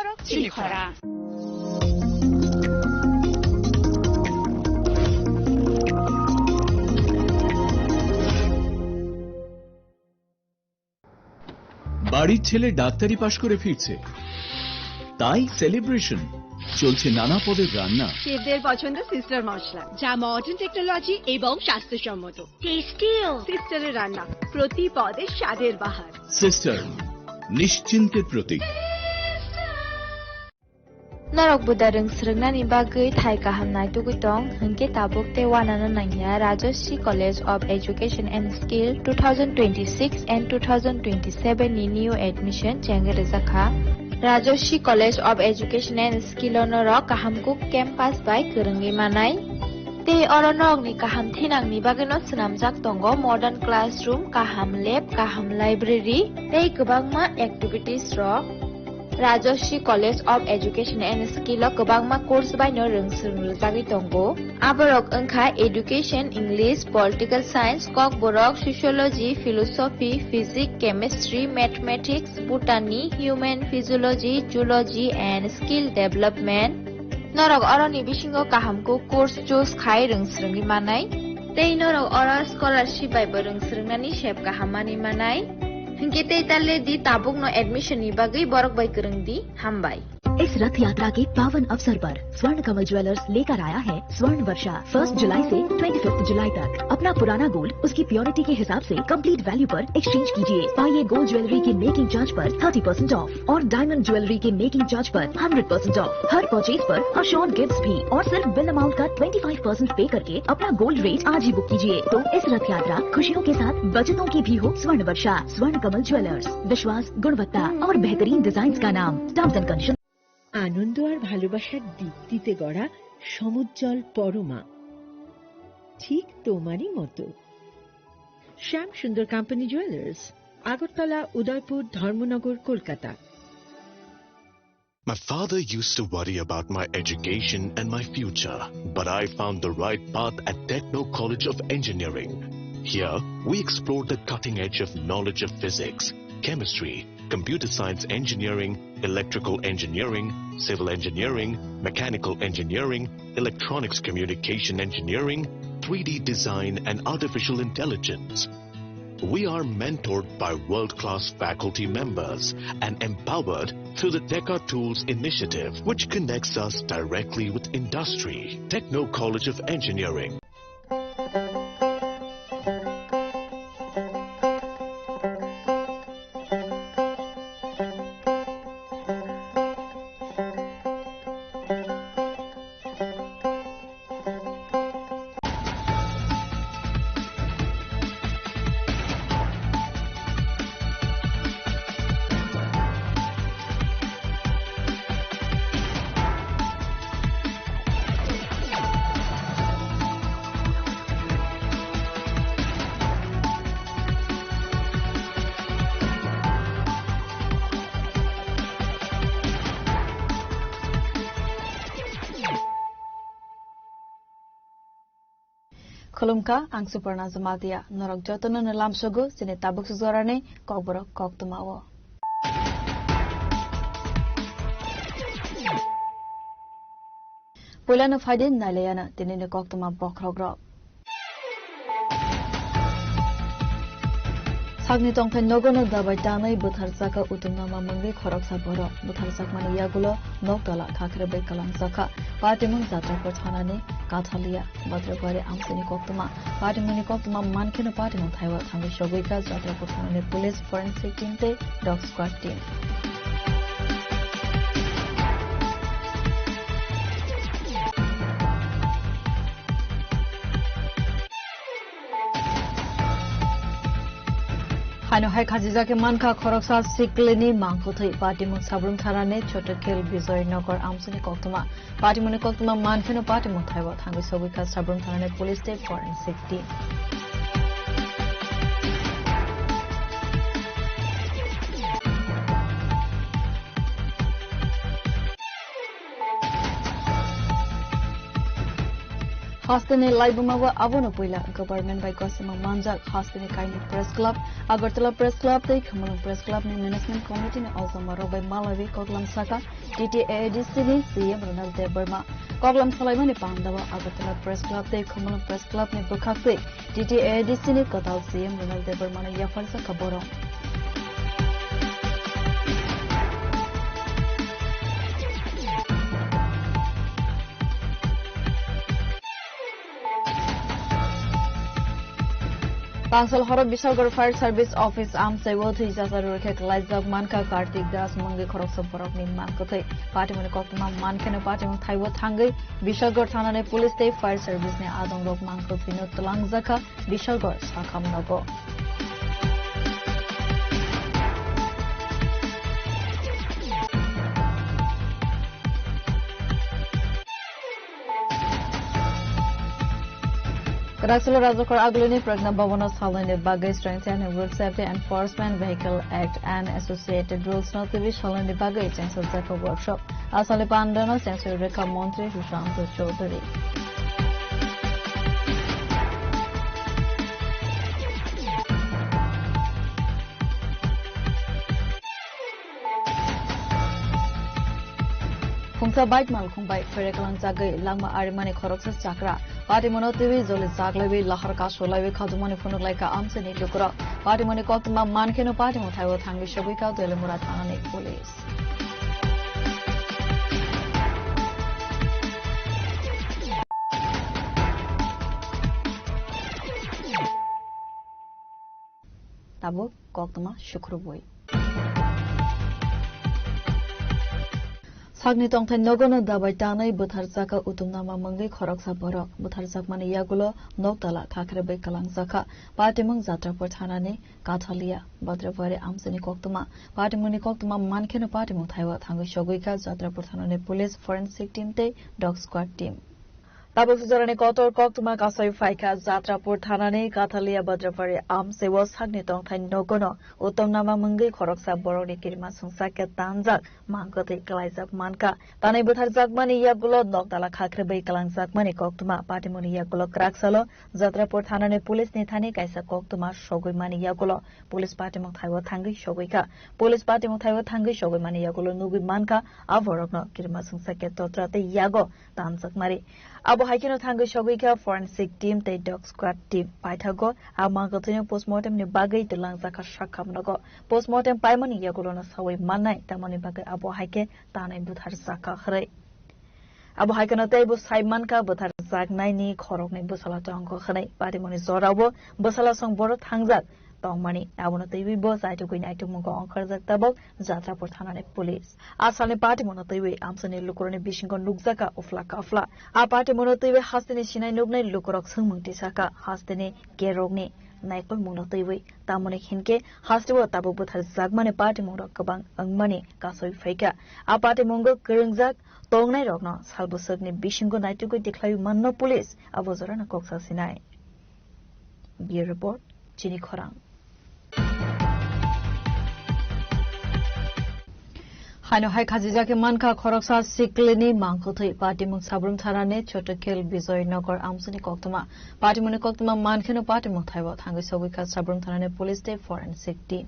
নরক চিলিখরা বাড়ির ছেলে ডাক্তারি পাশ করে ফিরছে, তাই সেলিব্রেশন চলছে নানা পদের রান্না। শেফদের পছন্দ সিস্টার মশলা, যা মডার্ন টেকনোলজি এবং স্বাস্থ্যসম্মত। টেস্টিও সিস্টারের রান্না, প্রতি পদে স্বাদের বাহার। Sister, নিশ্চিন্তের Pratik. Narok budareng srengnani bagui thai kahamnai tugutong hingke tabuk te wanana nangya Rajashri College of Education and Skill 2026 and 2027 ni new admission chengere zakha Rajashri College of Education and Skill onorok kahamkuk campus by kerengi manai te oronok ni kaham thinang ni bagino snamjak tongo modern classroom, kaham lab, kaham library tei kwbangma activities rok Rajashri College of Education and Skill kwbangma course baino rungsrungjagui tongo aborok wngkha education, English, political science, kok borok sociology, philosophy, physics, chemistry, mathematics, botany, human physiology, zoology and skill development norok oroni bisingo kahamko course choose khai rungsrungni manai tei norok oro scholarship bai rungsrungnani sep kahamani manai Hingke talle di tabuk no admission ni bagai borok bai kereng di hambai. इस रथ यात्रा के पावन अवसर पर स्वर्ण कमल jewellers लेकर आया है स्वर्ण वर्षा 1 जुलाई से 25 जुलाई तक। अपना पुराना गोल्ड उसकी प्योरिटी के हिसाब से कंप्लीट वैल्यू पर एक्सचेंज कीजिए। पाइए गोल्ड ज्वेलरी के मेकिंग चार्ज पर 30% ऑफ और डायमंड ज्वेलरी के मेकिंग चार्ज पर 100% ऑफ। हर परचेज पर अश्योर्ड गिफ्ट्स भी और सिर्फ बिल अमाउंट का 25% पे करके अपना गोल्ड रेट आज ही बुक कीजिए। तो इस रथ यात्रा खुशियों के साथ बचतों की भी हो। स्वर्ण वर्षा, स्वर्ण कमल ज्वेलर्स, विश्वास, गुणवत्ता और बेहतरीन डिजाइन का नाम। Terms and condition. আনন্দ আর ভালোবাসার দীপ্তিতে গড়া সমুজ্জ্বল পরমা, ঠিক তোমারই মতো। শ্যাম সুন্দর company jewellers, Agartala, Udaipur, Dharmanagar, Kolkata. My father used to worry about my education and my future, but I found the right path at Techno College of Engineering. Here, we explored the cutting edge of knowledge of physics, chemistry, computer science engineering, electrical engineering, civil engineering, mechanical engineering, electronics communication engineering, 3D design and artificial intelligence. We are mentored by world-class faculty members and empowered through the Teka Tools initiative, which connects us directly with industry. Techno College of Engineering. Kolumka ang Suparna Zamatia norok jotono nalam sogo sine tabuk suzorane kokborok kok tumawo. Polano faidin nalayana tinine kok tuma bokrogrok. Sagni tongfen nogono dabai tanai butharsaka utumnama mangli khorok saboro butharsak mani yagulo noktola khakre bai kalang saka partimung jatra ko thanane kathalia badrogare amsini koktuma partimuni koktuma mankheno partimung thaiwa thangi shogika jatra ko thanane police forensic team te dog squad team Hano hai khajija ke manka khoroksa sikleni mangkuthai partimung sabrum tharane chotokhel bijoy nogor amsuni koktuma partimuni koktuma mankheno partimung thaiwa thangi sobika sabrum tharane police state forensic team Hastane Laibumawa Avono Puila, government by Gosima Manjak, Hastane Kaini Press Club, Agartala Press Club, the Kamalung Press Club, Management Committee, also Maro by Malawi, Kotlam Saka, TTADC ni CM Ronald De Burma Koklam Salaimani Pandawa Agartala Press Club te Khumulung Press Club ni bukhakte TTADC ni Kotal CM Ronald De Burma na yafalsa kaborong Bangsal Horab Bishalgarh Fire Service Office Amsaiwo Thijasa Rurkhe Klaijak Manka Kartik Das Mangai Khorok Samporok ni Mankothai Party Mani Koktama Mankene Party Mani Thaiwo Thangai Bishalgarh Thana ne Police te Fire Service ne Adong Rok Mankothino Talangjaka Bishalgarh Sakham Nago Karaksala Rajakor Agluni Pragna Bhavana Salani Bagai Strengthen Road Safety Enforcement Vehicle Act and Associated Rules Notivi Salani Bagai Chancellor Zaka Workshop Asali Pandana Chancellor Rekha Montri Sushant Chaudhary Khungsa bite mal khungbai Ferekalang Jagai Langma Arimani Khoroksa Chakra Party Monotivi Zoli Zaglevi Lahar Kasolavi Khazumani Funulaika Amsani Lukura Party Moni Koktama Mankeno Party Mothaiwo Thangi Shabika Delimura Thani Police Tabo Koktama Shukruboi Sagni tongthai nogono dabai tanai butharsaka utumnama mangai khoroksa borok butharsak mane yagulo noktala khakrebai kalangsaka patimung jatrapur thanani kathalia badrapare amsani koktuma patimuni koktuma mankheno patimung thaiwa thangai shoguika jatrapur thanani police forensic team te dog squad team Tabo Sujarani Kotor Koktuma Kasai Faika Jatrapur Thanani Kathalia Badrapare Amsewo Sagni tongthai nogono utumnama mangai khoroksa borok kirma sungsake tanjak Mangkothai Klaijak Manka Tanai Butharjak Mani Yagulo Noktala Khakrebai Kalangjak Mani Koktuma Patimuni Yagulo Kraksalo Jatrapur Thanani Police ni Thani Kaisa Koktuma Shogui Mani Yagulo Police Patimung Thaiwo Thangi Shoguika Police Patimung Thaiwo Thangi Shogui Mani Yagulo Nugi Manka Avorokno kirma sungsake totrate Yago Tanjak Mari Abo Haikino Thangi Shoguika Forensic Team te Dog Squad Team Paithago Amangkothino Postmortem ni Bagai Telangjaka Shakhamnago Postmortem Paimani Yagulo na Sawai Manai Tamani Bagai Abo Haike Tanai Butharsaka Khrai Abo Haikino te Bu Saimanka Butharsak Naini Khorokni Busala Tongko Khrai Patimoni Zorabo Busala Song Boro Thangjak Tongmani Abono Tewi Bo Saito Queen Aitumungo Onkarjak Tabok Jatrapur Thanani Police Asani Party Mono Tewi Amsani Lukurani Bishingo Nukzaka Uflaka Afla A Party Mono Tewi Hastini Shinai Nugnai Lukurok Sungmungti Saka Hastini Gerogni Naikol Mono Tewi Tamoni Hinke Hastiwo Tabu Buthar Zagmani Party Mono Kabang Angmani Kasoi Faika A Party Mungo Kiringjak Tongnai Rogno Salbusagni Bishingo Naituko Declare Manno Police Abozorana Koksa Sinai Bureau Report Chini Khorang Haino hai khajijake manka khoroksa sikleni mangkothai patimung sabrum tharane chotokel bijoy nagar amsani koktuma patimuni koktuma mankheno patimung thaibo thangai sogika sabrum tharane police te forensic team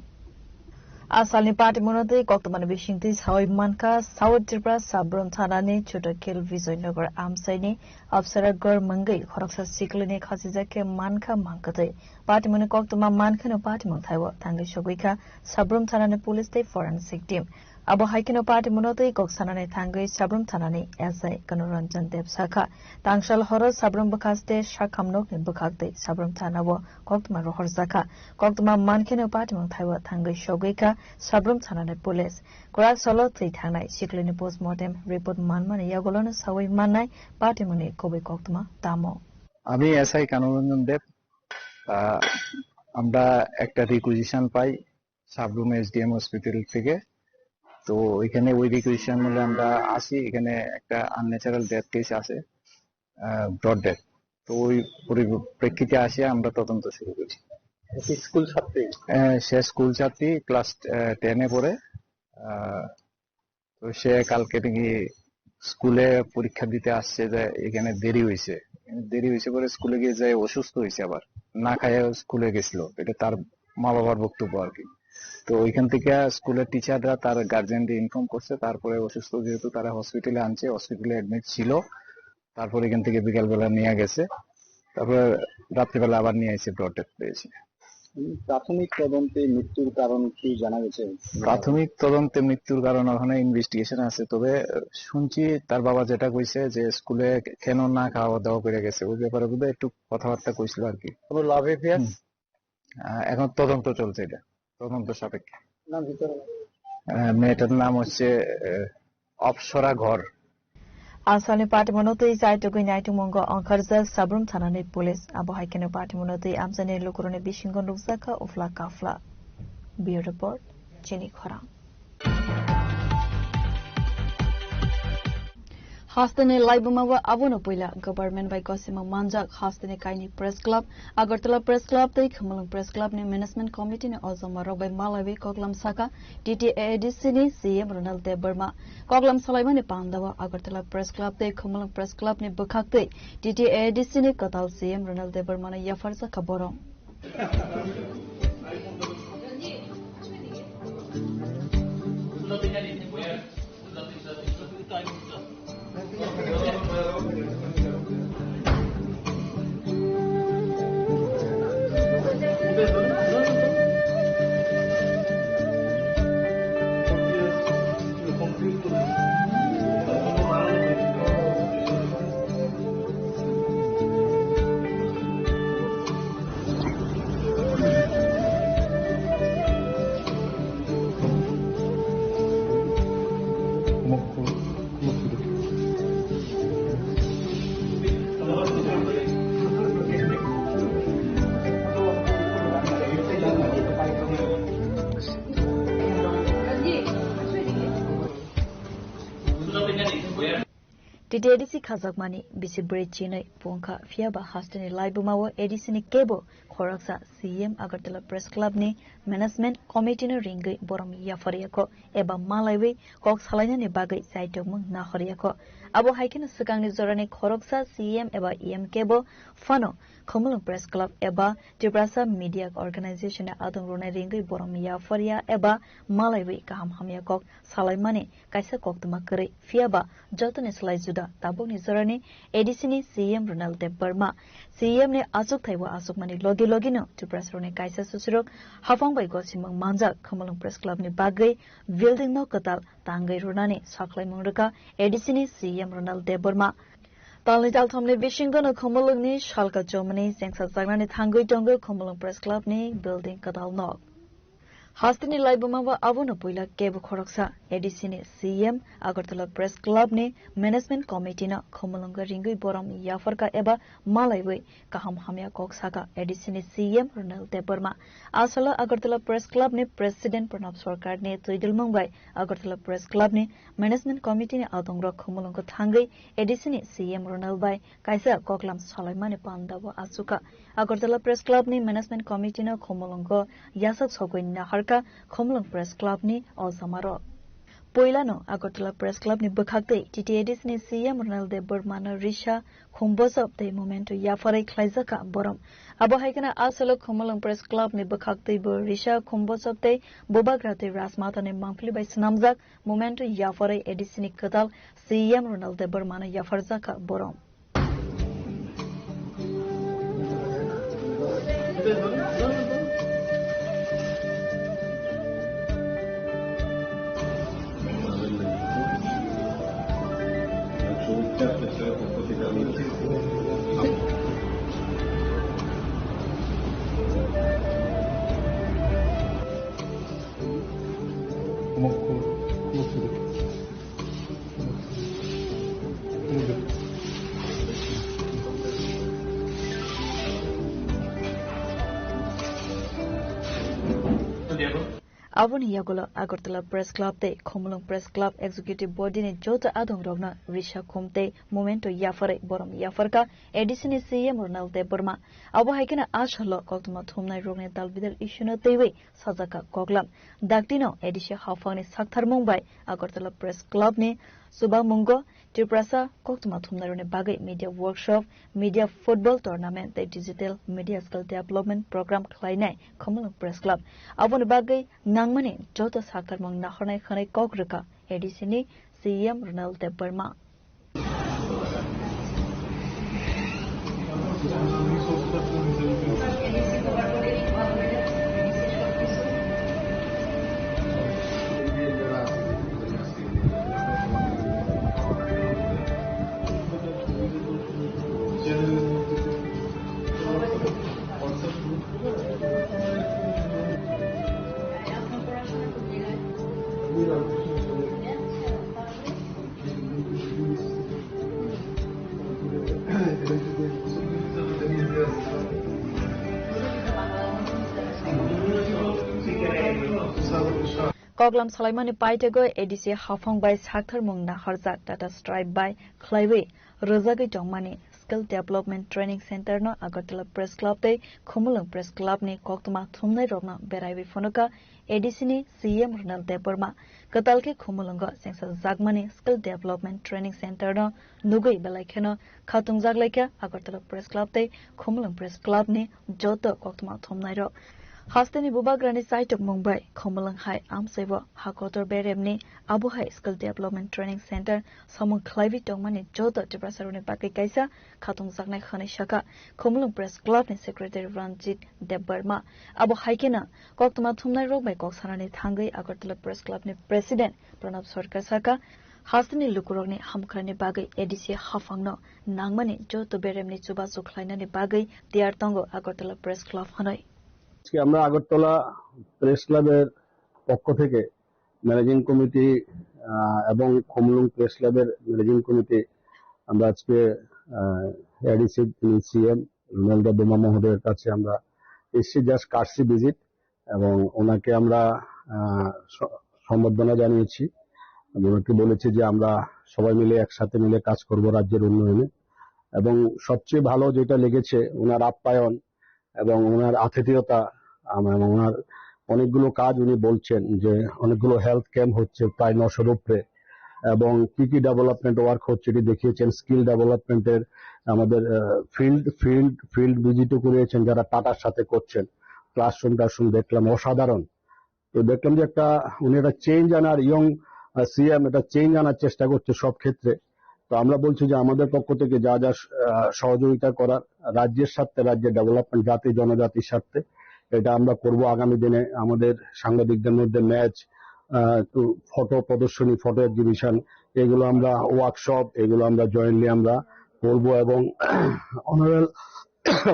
Asalni patimunate koktumani bishingti sawai manka South Tripura sabrum tharane chotokel bijoy nagar amsaini Apsaragar mangai khoroksa sikleni khajijake manka mangkothai patimuni koktuma mankheno patimung thaibo thangai sogika sabrum tharane police te forensic team Abo Haikino Party Monotai Koksanane Thangai Sabrum Thanani SI Kanoranjan Dev Saka Tangshal Horror Sabrum Bakaste Shakamnok Bukakte Sabrum Thanabo Koktuma Rohor Zaka Koktuma Mankino Party Montaiwa Thangai Shogeka Sabrum Thanane Police Korak Solo Three Thangai Shiklini Postmortem Report Manman Yagolona Sawai Manai Party Moni Kobe Koktuma Tamo Ami SI Kanoranjan Dev Amda Ekta Requisition Pai Sabrum SDM Hospital Figure তো এখানে ওই requisition হলে আমরা আসি এখানে একটা unnatural death case আছে broad death তো ওই পরিপ্রেক্ষিতে আসি আমরা তদন্ত শুরু করি স্কুল ছাত্রী সে স্কুল ছাত্রী ক্লাস 10 এ পড়ে তো সে কালকে নাকি স্কুলে পরীক্ষা দিতে আসছে যে এখানে দেরি হয়েছে পরে স্কুলে গিয়ে যায় অসুস্থ হয়েছে আবার না খায় স্কুলে গেছিল এটা তার মা বাবার বক্তব্য আর কি তো ওইখান থেকে স্কুলের টিচাররা তার গার্জিয়ানকে ইনফর্ম করছে, তারপরে অসুস্থ যেহেতু তারা হসপিটালে আনছে, হসপিটালে অ্যাডমিট ছিল, তারপর এখান থেকে বিকালবেলা নিয়ে গেছে, তারপরে রাত্রিবেলা আবার নিয়ে এসে ব্লড ডেথ পেয়েছে। প্রাথমিক তদন্তে মৃত্যুর কারণ কি জানা গেছে? প্রাথমিক তদন্তে মৃত্যুর কারণ ওখানে ইনভেস্টিগেশন আছে, তবে শুনছি তার বাবা যেটা কইছে যে স্কুলে কেন না খাওয়া দাওয়া করে গেছে ওই ব্যাপারে বোধহয় একটু কথাবার্তা কইছিল আর কি। কোনো লাভ এফেয়ার? এখন তদন্ত চলছে, এটা তদন্ত সাপেক্ষে। নাম ভিতরে মেয়েটার নাম হচ্ছে অপসরা ঘর। Asani party monotoi sai to gui naitu mongo onkarza sabrum thanani police abo haikene party monotoi amsane lokorone bishingon rukzaka ofla kafla. Bureau report Jenny Khorang. Hastane Laibumawa Abono Puila, government by Gosima Manjak, Hastane Kaini Press Club, Agartala Press Club, the Kamalung Press Club, Management Committee, Ozomaro by Malawi, Koglam Saka, DTA Dissini, CM Ronald de Burma, Koglam Salaimani Pandawa, Agartala Press Club, the Kamalung Press Club, Bukakte, DTA Dissini, Katal, CM Ronald de Burma, Yafarza Kaborong. TDADC Kazakmani, Bisibri China, Ponka, Fiaba, Hastani Laibumawa, Edisini Kebo, Koraksa, CM Agartala Press Club ni, Management Committee no Ringi, Borom Yafariako, Eba Malawi, Cox Halana ni Bagai, Saitomung, Nahoriako, Abo Haikin Sakang Zorani Koroksa, CM Eba EM Kebo, Fano, Komulung Press Club Eba, Tibrasa Media Organization Adon Runa Ringi, Borom Yafaria, Eba, Malawi, Kaham Hamiakok, Salaimani, Kaisa Koktumakari, Fiaba, Jotan Slaizuda. Tabung ni zorani edisini CM Ronald de Burma CM ne asuk thaiwa asuk mani logi no to press rone kaisa susurok hafang bai gosimang manja Kamalung Press Club ni bagai building no katal tangai runani saklai mungraka edisini CM Ronald de Burma Talni tal thomle bishingo no Kamalung ni shalka jomani sengsa sagnani thangoi tongo Kamalung Press Club ni building katal no Hastani Laibumawa Abono Puila Kebu Khoroksa Edisini CM Agartala Press Club ni Management Committee na Khomolonga Ringui Boram Yafarka Eba Malaiwe Kaham Hamya Koksaka Edisini CM Ronald de Burma Asala Agartala Press Club ni President Pranab Sarkar ni Tuidil Mumbai Agartala Press Club ni Management Committee ni Adongra Khomolonga Thangai Edisini CM Ronald Bai Kaisa Koklam Salaimani Pandawa Asuka Agartala Press Club ni Management Committee na Khomolonga Yasak Sogoi Nahar Komulung Press Club ni Ozamaro. Poilano Agartala Press Club ni Bukhakte TTADs ni CM Ronald de Burma na Risha Khumbosop de Momento Yafarai Klaizaka Borom. Abo haikana asalo Komulung Press Club ni Bukhakte bo Risha Khumbosop de Bobagrate Rasmata ni Mangpli by Snamzak Momento Yafarai Edisini Kadal CM Ronald de Burma na Yafarzaka Borom. Avon Yagola Agartala Press Club de Komulung Press Club Executive Body ni Jota Adong Rogna Risha Kumte Momento Yafare Borom Yafarka Edisini CM Ronald de Burma Abo Haikina Ashalo Koktuma Thumnai Rogne Dalbidal Ishuna Tewe Sazaka Koglam Daktino Edisha Hafani Sakthar Mumbai Agartala Press Club ni Suba Mungo Tiprasa Koktuma Thumnai Rone Bagai Media Workshop Media Football Tournament the Digital Media Skill Development Program Klainai Komulung Press Club Avon Bagai Nang tangmani joto sakar mang nahornai khanai kogrika edisini CM Ronald Deberma Koglam Salaimani Paitego ADC Hafong by Sakar Mungna Harzat Data Stripe by Clave Rozagi Jongmani Skill Development Training Center no Agartala Press Club Day Khumulung Press Club ni Koktuma Thumnai Rogna Beraiwi Fonuka ADC ni CM Ronald Deberma Katalke Khumulunga Sengsa Zagmani Skill Development Training Center no Nugui Belaikeno Khatung Zaglaika Agartala Press Club Day Khumulung Press Club ni Joto Koktuma Thumnai Rog Hastani Bubagrani site of Mumbai, Komalang High Amsevo, Hakotor Beremni, Abu High Skill Development Training Center, Samung Clive Tongmani, Jodo, Debrasaruni Paki Kaisa, Katung Zagnai Khanishaka, Komalang Press Club and Secretary Ranjit Deberma, Abu Haikina, Koktuma Tumnai Rog by Koksarani Tangai, Agartala Press Club ni President, Pranab Sarkasaka, Hastani Lukurogni, Hamkrani Bagai, ADC Hafangno, Nangmani, Jodo Beremni Chuba Zuklainani Bagai, Diartongo, Agartala Press Club Hanoi. আমরা Agartala press ক্লাবের পক্ষ থেকে managing committee এবং খোমলুং press ক্লাবের managing committee আমরা আজকে ADC CM Ronaldo Doma মহোদয়ের কাছে আমরা এসেছি জাস্ট কার্সি ভিজিট এবং ওনাকে আমরা সম্বর্ধনা জানিয়েছি ওনাকে বলেছি যে আমরা সবাই মিলে একসাথে মিলে কাজ করব রাজ্যের উন্নয়নে এবং সবচেয়ে ভালো যেটা লেগেছে ওনার আপ্যায়ন এবং ওনার আতিথেয়তা এবং ওনার অনেকগুলো কাজ উনি বলছেন যে অনেকগুলো হেলথ ক্যাম্প হচ্ছে প্রায় 900-এর উপরে এবং কি কি ডেভেলপমেন্ট ওয়ার্ক হচ্ছে এটি দেখিয়েছেন স্কিল ডেভেলপমেন্টের আমাদের ফিল্ড ভিজিটও করিয়েছেন যারা টাটার সাথে করছেন ক্লাসরুম দেখলাম অসাধারণ তো দেখলাম যে উনি একটা চেঞ্জ আনার ইয়ং সিএম এটা চেঞ্জ আনার চেষ্টা করছে সব ক্ষেত্রে তো আমরা বলছি যে আমাদের পক্ষ থেকে যা যা সহযোগিতা করার রাজ্যের স্বার্থে রাজ্যের ডেভেলপমেন্ট জাতি জনজাতির স্বার্থে এটা আমরা করব আগামী দিনে আমাদের সাংবাদিকদের মধ্যে ম্যাচ ফটো প্রদর্শনী ফটো এক্সিবিশন এগুলো আমরা ওয়ার্কশপ এগুলো আমরা জয়েন্টলি আমরা করব এবং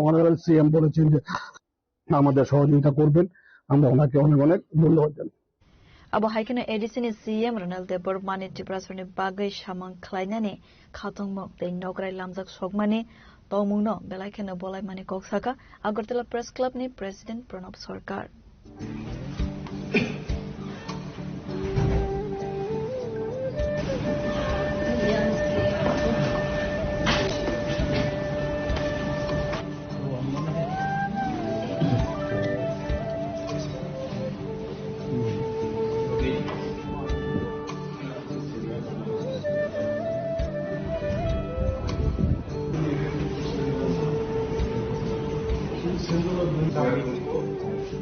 অনারেবল সিএম বলেছেন যে আমাদের সহযোগিতা করবেন আমরা ওনাকে অনেক অনেক ধন্যবাদ জানাই Abo haikena edisini CM Ronald Debermani Debrasaruni Bagai Shamang Klainani Khatung Mok de Nograi Lamjak Sogmani Tomungno Belaikena Bolaimani Koksaka Agartala Press Club ni President Pranab Sarkar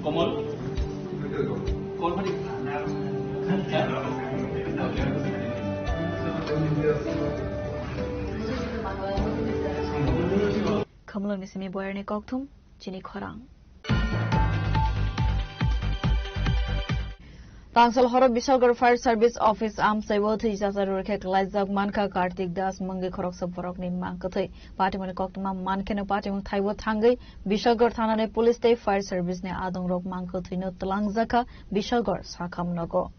कमल कौन बड़ी Kamulung ni simi boyar ni koktum chini khorang Tangsal Horok Bishalgarh Fire Service Office Amsaiwo Thijasar Rurkhe Klaijak Manka Kartik Das Mangi Khorok Saborok ni Mankathai Patimani Koktuma Mankene Patimung Thaiwo Thangai Bishalgarh Thanane Police Day Fire Service ne Adong Rok Mankathai no Talangjaka Bishalgarh Sakamnogo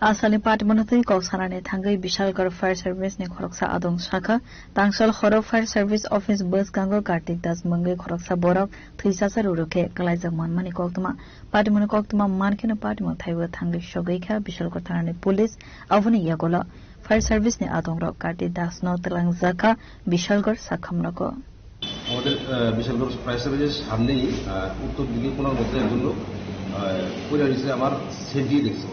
Asali Patimanatui Koksarane Thangai Bishalgarh Fire Service ne Khoroksa Adong Shaka Tangsal Horok Fire Service Office Bus Gango Kartik Das Mangi Khoroksa Borok Thijasar Rurkhe Klaijak Manmani Koktuma Patimani Koktuma Mankene Patimung Thaiwo Thangai Shogaikha Bishalgarh Thanane Police Avani Yagola Fire Service ne Adong Rok Kartik Das no Talangjaka Bishalgarh Sakamnogo আমাদের Bishalgarh fire সার্ভিসের সামনেই উত্তর দিকে কোনার মধ্যে একজন লোক পড়ে রয়েছে আমার সেট দিয়ে দেখছে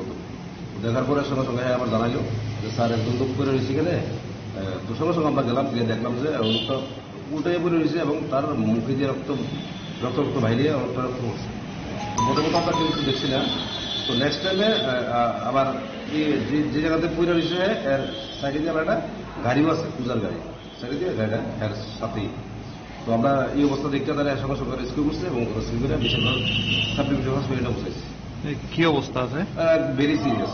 দেখার পরে সঙ্গে সঙ্গে আমার জানাইলো যে স্যার একজন লোক পড়ে রয়েছে এখানে তো সঙ্গে সঙ্গে আমরা গেলাম গিয়ে দেখলাম যে লোকটা উল্টে পড়ে রয়েছে এবং তার মুখে দিয়ে রক্ত বাইরে অনেকটা রক্ত পড়ছে মোটামুটি আমরা কিন্তু দেখছি না তো নেক্সট টাইমে আবার যে জায়গাতে পয়লা রয়েছে এর সাইডে দিয়ে একটা গাড়িও আছে, পূজার গাড়ি, সাইডে দিয়ে গাড়িটা এর সাথেই। তো আমরা এই অবস্থা দেখতে তারা সঙ্গে সঙ্গে রেস্কিউ করছে এবং রেস্কিউ করে বেশিরভাগ সাব ডিভিশন হসপিটালে পৌঁছেছে। কি অবস্থা আছে? Very serious.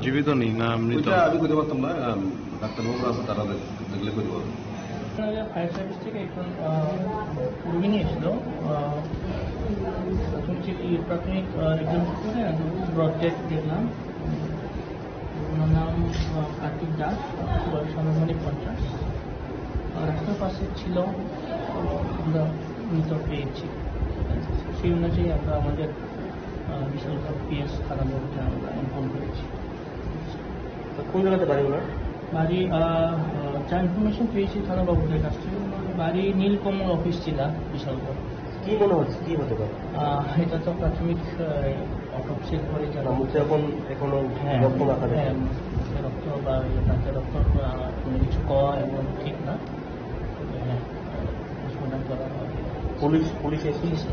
জীবিত নেই না মৃত? আমি করতে পারতাম না, ডাক্তারবাবু আছে তারা দেখলে করতে পারবো। ফায়ার সার্ভিস থেকে একজন রুগী নিয়েছিল, প্রাথমিক একজন ব্রড ডেথ দেখলাম। ওনার নাম কার্তিক দাস, বয়স আনুমানিক 50। রাস্তার পাশে ছিল, আমরা মৃত পেয়েছি। সেই অনুযায়ী আমরা আমাদের বিশালগড় পিএস থানাবাবুকে আমরা ইনফর্ম করেছি। কোন জায়গাতে বাড়ি ওনার? বাড়ি যা ইনফরমেশন পেয়েছি থানাবাবুদের কাছ থেকে, বাড়ি নীলকমল অফিস জেলা বিশালগড়। কি মনে হচ্ছে, কি হতে পারে? এটা তো প্রাথমিক অটোপসির পরে জানা মুখে এখনো রক্ত আকারে রক্ত বা তাকে রক্ত কোনো কিছু কওয়া এবং ঠিক না। পুলিশ এসেছে।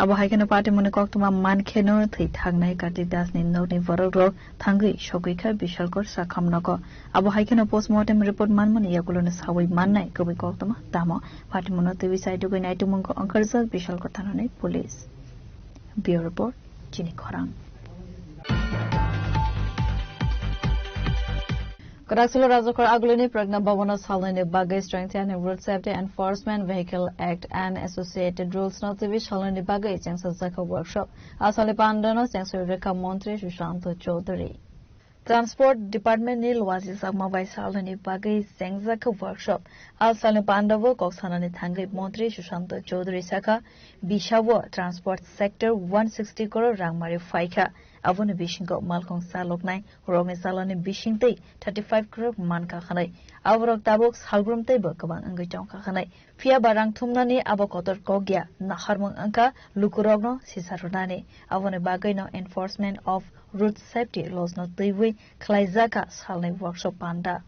Abo haikena party mone kok tuma man kheno thei thangnai Kartik Das ni no ni vorok rok thangi sogikha Bishalkor sakhamnako abo haikena postmortem report manmani yakulone sawai mannai kobi kok tuma tamo party mone tebi side go nai tumunko ankarjak Bishalkor thanane police bureau report Chini Khorang Karaksula Rajakor Agluni Pragna Bhavana Salani Bagai Strengthen Road Safety Enforcement Vehicle Act and Associated Rules Not to be Salani Bagai Chancellor Zaka Workshop Asali Pandana Chancellor Reka Montri Shushanto Chaudhary Transport Department Nil Wazis Agma by Salani Bagai Zaka Workshop Asali Pandavo Koksanani Thangi Montri Shushanto Chaudhary Saka Bishawa Transport Sector 160 crore Rangmari Faika Avon Bishingo Malkong Saloknai, Rogni Saloni Bishinte, 35 crore Manka Hanai, Avrok Tabok, Halgrum Table, Kaban Angajong Hanai, Fia Barang Tumnani, Abokotor Kogia, Naharmong Anka, Lukurogno, Sisarunani, Avon Bagano Enforcement of Road Safety Laws Not Tiwi, Klaizaka, Salni Workshop Panda.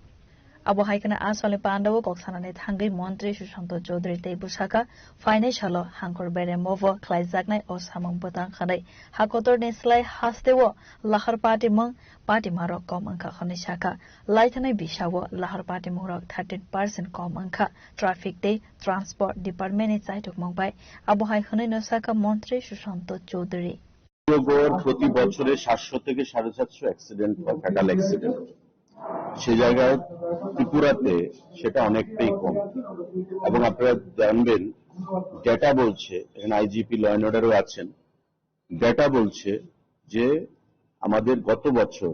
Abo haikana aswale pandawo koksanane thangi Montri Shushanto Chaudhary teibu saka financial hangkor bere movo klaijaknai osamang botang khanai hakotor neslai hastewo lahar party marok kom angka khani saka laithanai bisawo lahar party morok 13% kom angka traffic day transport department ni chaitok mongbai abo haikhanai no saka Montri Shushanto Chaudhary প্রতি বছরে 700 থেকে 750 accident হয়, fatal accident. সেই জায়গায় ত্রিপুরাতে সেটা অনেকটাই কম এবং আপনারা জানবেন ডেটা বলছে, এখানে আইজিপি ল অ্যান্ড অর্ডারও আছেন, ডেটা বলছে যে আমাদের গত বছর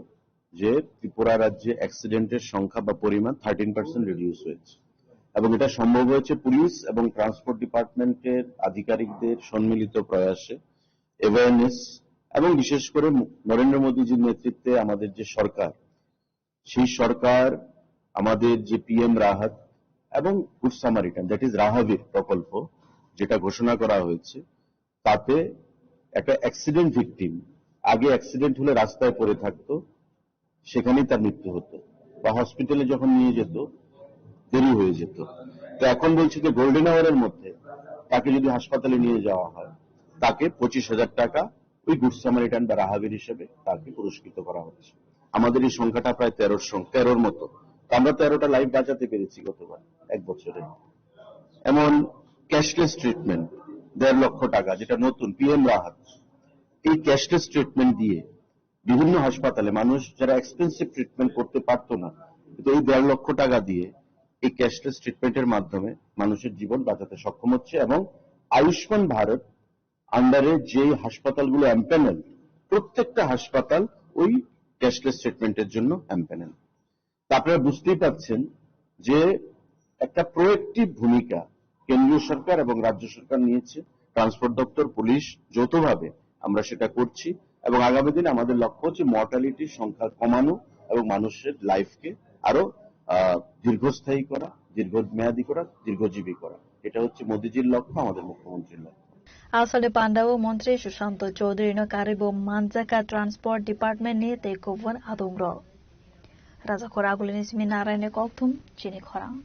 যে ত্রিপুরা রাজ্যে অ্যাক্সিডেন্টের সংখ্যা বা পরিমাণ 13% রিডিউস হয়েছে এবং এটা সম্ভব হয়েছে পুলিশ এবং ট্রান্সপোর্ট ডিপার্টমেন্টের আধিকারিকদের সম্মিলিত প্রয়াসে, অ্যাওয়ারনেস এবং বিশেষ করে নরেন্দ্র মোদীজির নেতৃত্বে আমাদের যে সরকার, সেই সরকার আমাদের যে পিএম রাহাত এবং গুড সামারিটান দ্যাট ইজ রাহাবীর প্রকল্প যেটা ঘোষণা করা হয়েছে, তাতে একটা অ্যাক্সিডেন্ট ভিকটিম আগে অ্যাক্সিডেন্ট হলে রাস্তায় পড়ে থাকতো, সেখানেই তার মৃত্যু হতো বা হসপিটালে যখন নিয়ে যেত দেরি হয়ে যেত। তো এখন বলছি যে গোল্ডেন আওয়ারের মধ্যে তাকে যদি হাসপাতালে নিয়ে যাওয়া হয় তাকে 25,000 টাকা ওই গুড সামারিটান বা রাহাবীর হিসেবে তাকে পুরস্কৃত করা হচ্ছে। আমাদের এই সংখ্যাটা প্রায় 13র মতো। আমরা 13টা লাইফ বাঁচাতে পেরেছি গতবার এক বছরে। এমন ক্যাশলেস ট্রিটমেন্ট 1.5 লক্ষ টাকা যেটা নতুন পিএম রাহাত, এই ক্যাশলেস ট্রিটমেন্ট দিয়ে বিভিন্ন হাসপাতালে মানুষ যারা এক্সপেন্সিভ ট্রিটমেন্ট করতে পারতো না, কিন্তু এই 1.5 লক্ষ টাকা দিয়ে এই ক্যাশলেস ট্রিটমেন্টের মাধ্যমে মানুষের জীবন বাঁচাতে সক্ষম হচ্ছে এবং আয়ুষ্মান ভারত আন্ডারে যে হাসপাতালগুলো এমপ্যানেল, প্রত্যেকটা হাসপাতাল ওই ক্যাশলেস ট্রিটমেন্টের জন্য এমপ্যানেল। আপনারা বুঝতেই পারছেন যে একটা প্রোয়েক্টিভ ভূমিকা কেন্দ্রীয় সরকার এবং রাজ্য সরকার নিয়েছে, ট্রান্সপোর্ট দপ্তর, পুলিশ যৌথভাবে আমরা সেটা করছি এবং আগামী দিনে আমাদের লক্ষ্য হচ্ছে মর্টালিটির সংখ্যা কমানো এবং মানুষের লাইফকে আরো দীর্ঘস্থায়ী করা, দীর্ঘমেয়াদী করা, দীর্ঘজীবী করা। এটা হচ্ছে মোদিজির লক্ষ্য, আমাদের মুখ্যমন্ত্রীর লক্ষ্য। Asale Pandawo Montri Shushanto Chaudhary no Karibo Manjaka Transport Department ni Tekovan Adungro Raja Koragulini Seminarane Koktum Chini Khorang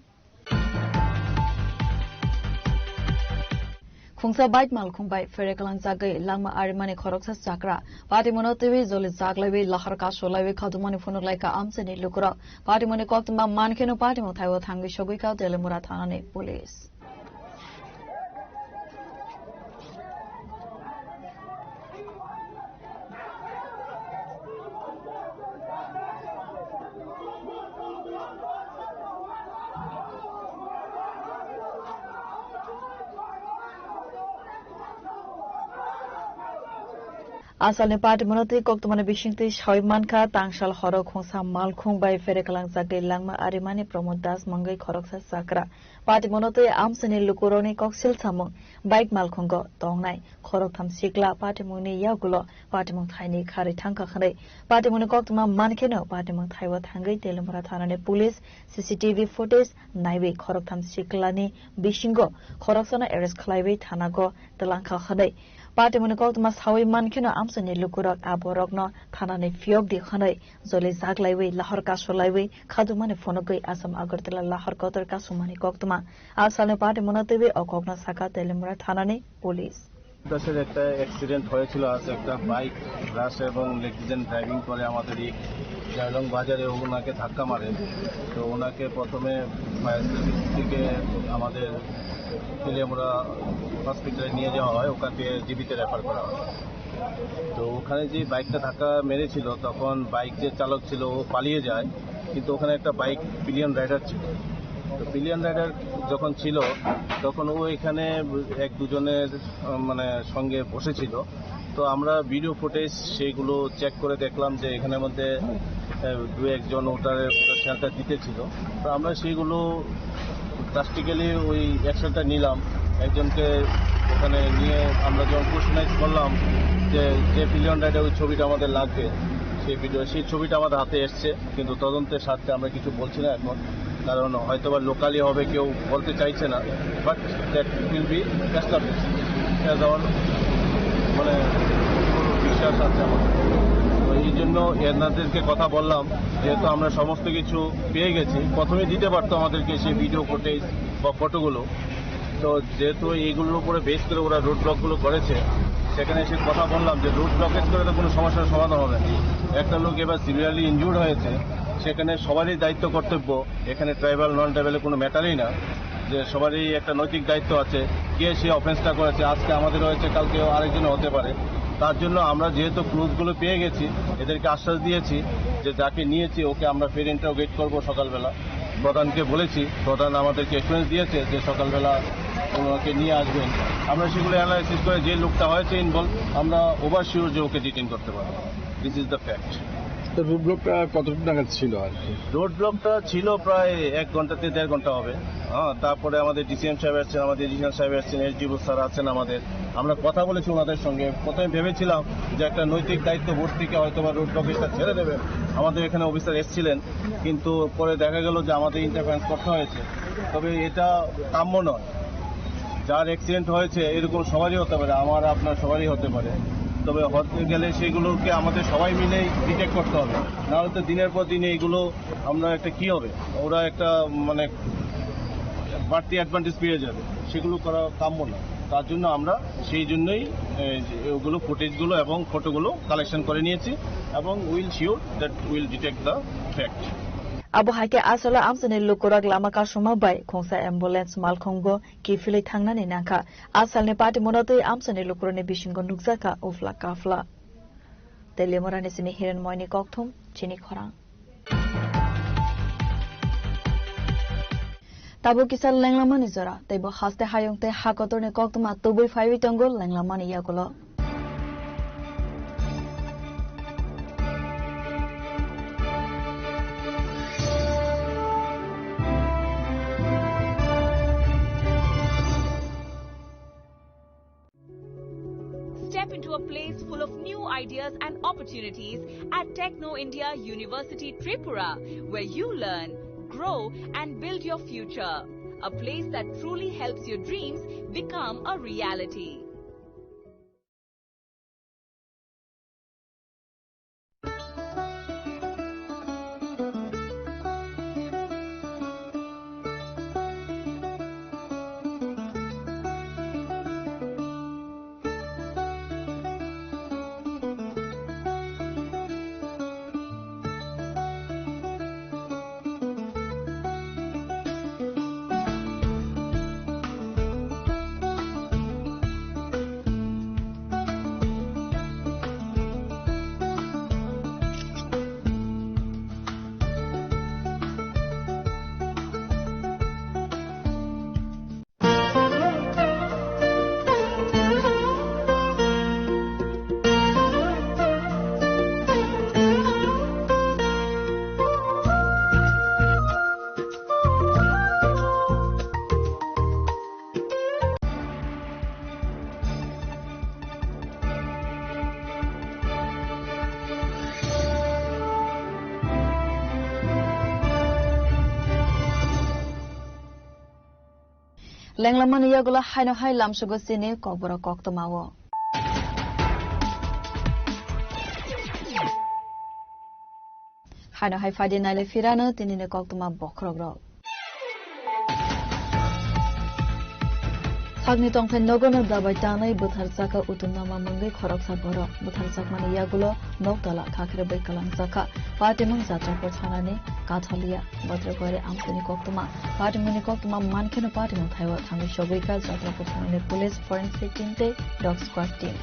Khungsa bait mal khungbai ferekalang jagai langma arimani khoroksa chakra party monotebi joli jaglaibi lahar ka solaibi khadumani phunulai ka amseni lukura party moni koktuma mankeno party mo thaiwa thangbi sogui ka delemura thanane police Asalni party monote koktumane bishingti shoimanka tangsal horok khongsa malkhung bai ferekalang jagai langma arimani Pramod Das mangai khoroksa sakra party monote amsani lukuroni koksil samung bike malkhungo tongnai khorok tham sikla party muni yagulo party mung thaini khari thangka khare party muni koktuma mankeno party mung thaiwa thangai telemura thanane police CCTV footage naibe khorok tham siklani bishingo khoroksana arrest khlaibe thanago telangkha khade party muni koktuma sawi mankeno amsani lukurok aborokno thanane fiok di khanai joli jaglaiwe lahar ka solaiwe khadumani phonogoi Assam Agartala lahar kotor ka sumani koktuma asalne party monotebe okokna saka telemura thanane police বাসের একটা accident হয়েছিল আজ একটা bike রাশ এবং negligent driving করে আমাদের এই জয়লং বাজারে ওনাকে ধাক্কা মারে তো ওনাকে প্রথমে ফায়ার সার্ভিস থেকে আমাদের তেলিয়ামুড়া হসপিটালে নিয়ে যাওয়া হয় ওখান থেকে জীবিতে রেফার করা হয় তো ওখানে যে বাইকটা ধাক্কা মেরেছিল তখন বাইক যে চালক ছিল ও পালিয়ে যায় কিন্তু ওখানে একটা বাইক পিলিয়ন রাইডার ছিল তো পিলিয়ন রাইডার যখন ছিল তখন ও এখানে এক দুজনের মানে সঙ্গে বসেছিল তো আমরা ভিডিও ফুটেজ সেইগুলো চেক করে দেখলাম যে এখানের মধ্যে দু একজন ওটার শেল্টার দিতেছিল তো আমরা সেইগুলো প্র্যাকটিক্যালি ওই অ্যাকশনটা নিলাম একজনকে ওখানে নিয়ে আমরা যখন কোশ্চেনাইজ করলাম যে পিলিয়ন রাইডার ওই ছবিটা আমাদের লাগবে সেই ছবিটা আমাদের হাতে এসছে কিন্তু তদন্তের স্বার্থে আমরা কিছু বলছি না এখন কারণ হয়তো বা লোকালি হবে কেউ বলতে চাইছে না but that will be established as our মানে বিশ্বাস আছে আমাদের তো এই জন্য এনাদেরকে কথা বললাম যেহেতু আমরা সমস্ত কিছু পেয়ে গেছি প্রথমে দিতে পারতো আমাদেরকে সেই ভিডিও ফুটেজ বা ফটোগুলো তো যেহেতু এইগুলোর উপরে বেস করে ওরা রোড ব্লকগুলো করেছে সেখানে এসে কথা বললাম যে রোড ব্লকেজ করে তো কোনো সমস্যার সমাধান হবে না একটা লোক এবার সিভিয়ারলি ইনজুর্ড হয়েছে সেখানে সবারই দায়িত্ব কর্তব্য এখানে ট্রাইবাল নন ট্রাইবালের কোনো ম্যাটারই না যে সবারই একটা নৈতিক দায়িত্ব আছে কে সে অফেন্সটা করেছে আজকে আমাদের হয়েছে কালকে আরেকজন হতে পারে তার জন্য আমরা যেহেতু ক্লুজগুলো পেয়ে গেছি এদেরকে আশ্বাস দিয়েছি যে যাকে নিয়েছি ওকে আমরা ফের ইন্টারোগেট করবো সকালবেলা প্রধানকে বলেছি প্রধান আমাদেরকে এক্সপিরিয়েন্স দিয়েছে যে সকালবেলা ওকে নিয়ে আসবেন আমরা সেগুলো অ্যানালাইসিস করে যে লোকটা হয়েছে ইনভলভ আমরা ওভার শিওর যে ওকে ডিটেইন করতে পারবো দিস ইজ দ্য ফ্যাক্ট তো রোড ব্লকটা কতটুকু নাগাদ ছিল আর কি রোড ব্লকটা ছিল প্রায় 1 ঘন্টা থেকে 1.5 ঘন্টা হবে হ্যাঁ তারপরে আমাদের ডিসিএম সাহেব আসছেন আমাদের এডিশনাল সাহেব আসছেন এসডিও স্যার আছেন আমাদের আমরা কথা বলেছি ওনাদের সঙ্গে প্রথমে ভেবেছিলাম যে একটা নৈতিক দায়িত্ব বোর্ড থেকে হয়তো বা রোড ব্লকেজটা ছেড়ে দেবে আমাদের এখানে অফিসার এসেছিলেন কিন্তু পরে দেখা গেল যে আমাদের ইন্টারফারেন্স করতে হয়েছে তবে এটা কাম্য নয় যার অ্যাক্সিডেন্ট হয়েছে এরকম সবারই হতে পারে আমার আপনার সবারই হতে পারে তবে হতে গেলে সেগুলোকে আমাদের সবাই মিলেই ডিটেক্ট করতে হবে নাহলে তো দিনের পর দিন এইগুলো আমরা একটা কি হবে ওরা একটা মানে বাড়তি অ্যাডভান্টেজ পেয়ে যাবে সেগুলো করা কাম্য না তার জন্য আমরা সেই জন্যই ওগুলো ফুটেজগুলো এবং ফটোগুলো কালেকশন করে নিয়েছি এবং will sure that will detect the fact Abu haike asala amsani lukurak lama ka suma bai khongsa ambulance malkhongo ki filai thangnani nangkha asalni party monotoi amsani lukurani bishingo nukjaka ufla kafla telemorani sini hiren moini kokthum chini khorang tabo kisal lenglamani jora teibo haste hayongte hakotorne koktuma tobui phaiwi tongo lenglamani yagulo Step into a place full of new ideas and opportunities at Techno India University Tripura, where you learn, grow and build your future. A place that truly helps your dreams become a reality. লেংলামান ইয়াগুলা হাইনো হাই লামসুগো সিনি Kokborok কক্তমাও হাইনো high ফাইডে নাইলে ফিরানো তিনিনে কক্তমা বখরগ্র সাগনি টংফেন নগন দাবাই টানাই বুথারসাকা উতুনামা মঙ্গে খরকসা বড় বুথারসাক মানে ইয়াগুলো নকতলা খাখরে बै কালাংসাকা পাটিমং যাত্রাপর থানানে কাথালিয়া বদ্রগরে আমসনি কক্তমা পাটিমনি কক্তমা মানখেন পাটিমং থাইওয়া থাঙ্গি সবৈকা যাত্রাপর থানানে পুলিশ ফরেনসিক টিমতে ডগ স্কোয়াড টিম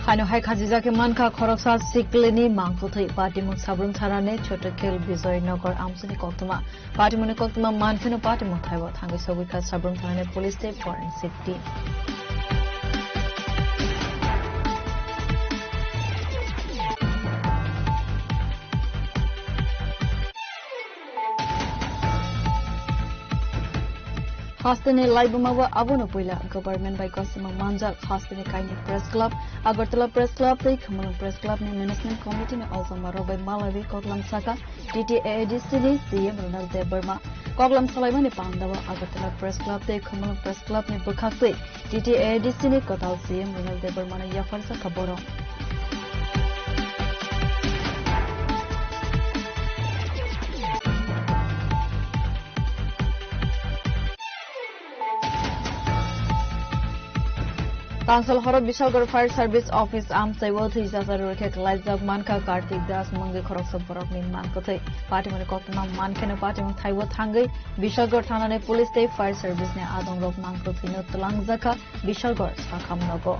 হাইনো হাই খাজিজাকে মানখা খরকসা সিকলেনি মাংফুথৈ পাটিমুখ সাবরুম থানানে ছোটকেল বিজয়নগর আমসনি কক্তমা পাটিমনি কক্তমা মানখেনো পাটিমুখ থাইব থাঙ্গি সবৈকা সাবরুম থানানে পুলিশ তে forensic team Hastane Laibumawa Abono Puila, government by Cosimo Manjak, Hastane Kaini Press Club, Agartala Press Club, the Kamalung Press Club, Management Committee, also Marobai Malawi, Koglam Saka, DTADC, CM Ronald de Burma, Koglam Salamani Pandawa, Agartala Press Club, the Kamalung Press Club, Nibukakwe, DTADC, Kotal CM Ronald de Burma, Yafarsa Kaboro. Council Horror Bishalgar Fire Service Office Amsai Wothi Zasar Rukek Laizak Manka Kartik Das Mungi Koroksa Borok Min Mankote Party Mon Kokma Manken Party Mon Thaiwo Thangai Bishalgar Thanane Police State Fire Service Ne Adong Rok Mankote No Tlangzaka Bishalgar Sakham Nogo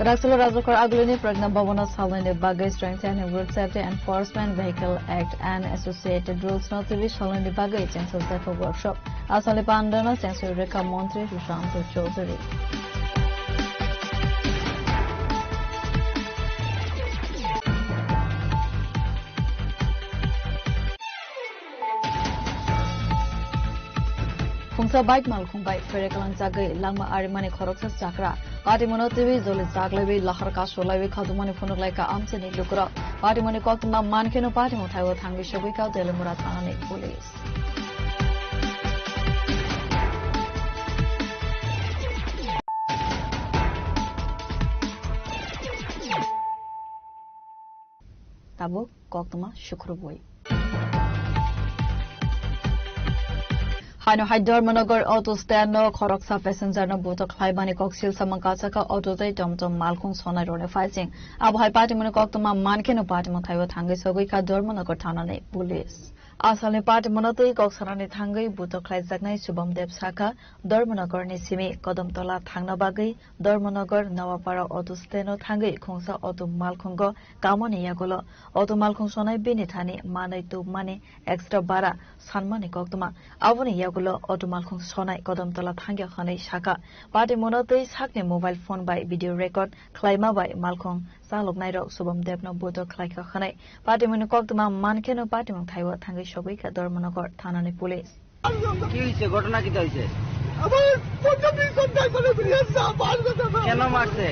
Karaksalo Razokar Agluni Pragna Bhavana Salane Bagai Strengthening Road Safety Enforcement Vehicle Act and Associated Rules Notivi Salane Bagai Chancellor Zephyr Workshop Asale Pandana Chancellor Rekha Montri Sushant Chaudhary Khungsa bike mal khungbai Ferekalang Zagai Lama Arimani Khoroksa Chakra Party Monotivi Zoli Zaglevi Lahar Kasolavi Kadumani Funulaika Amsani Lukura Party Moni Kokma Mankeno Party Motawa Tangi Shabika Delimura Thane Police Tabu Kokma Shukruboi Haino Haidar Managar Auto Stand no Khoroksa passenger no Butok Haibani Koksil Samankasaka Auto Tay Tomtom Malkung Sona Rone Fighting Abhai Party Monokokma Mankeno Party Motayo Tangi Sogika Dormanagar Tanane Police Asale Party Monotai Koksarani Tangai Butok Laizaknai Subam Dev Saka Dormanagar Nisimi Kodamtola Tangna Bagai Dormanagar Nawapara Auto Steno Tangai Kongsa Auto Malkungo Kamoni Yagolo Auto Malkung Sonai Binitani Manai to Money Extra Bara Sanmani Koktuma Avoni Yagulo Auto Malkung Sonai Kodamtola Tanga Hane Shaka Party Monotai Sakne mobile phone by video record Klaima by Malkung Salok Nairo Subam Devno Butok Klaika Hane Party Monokokuma Mankeno Party Montaiwa Tangai Shobika Dormanagar Thanane Police কি হইছে ঘটনা কি হইছে আমার 25 ঘন্টা করে বিরিয়াস না পার কথা কেন মারছে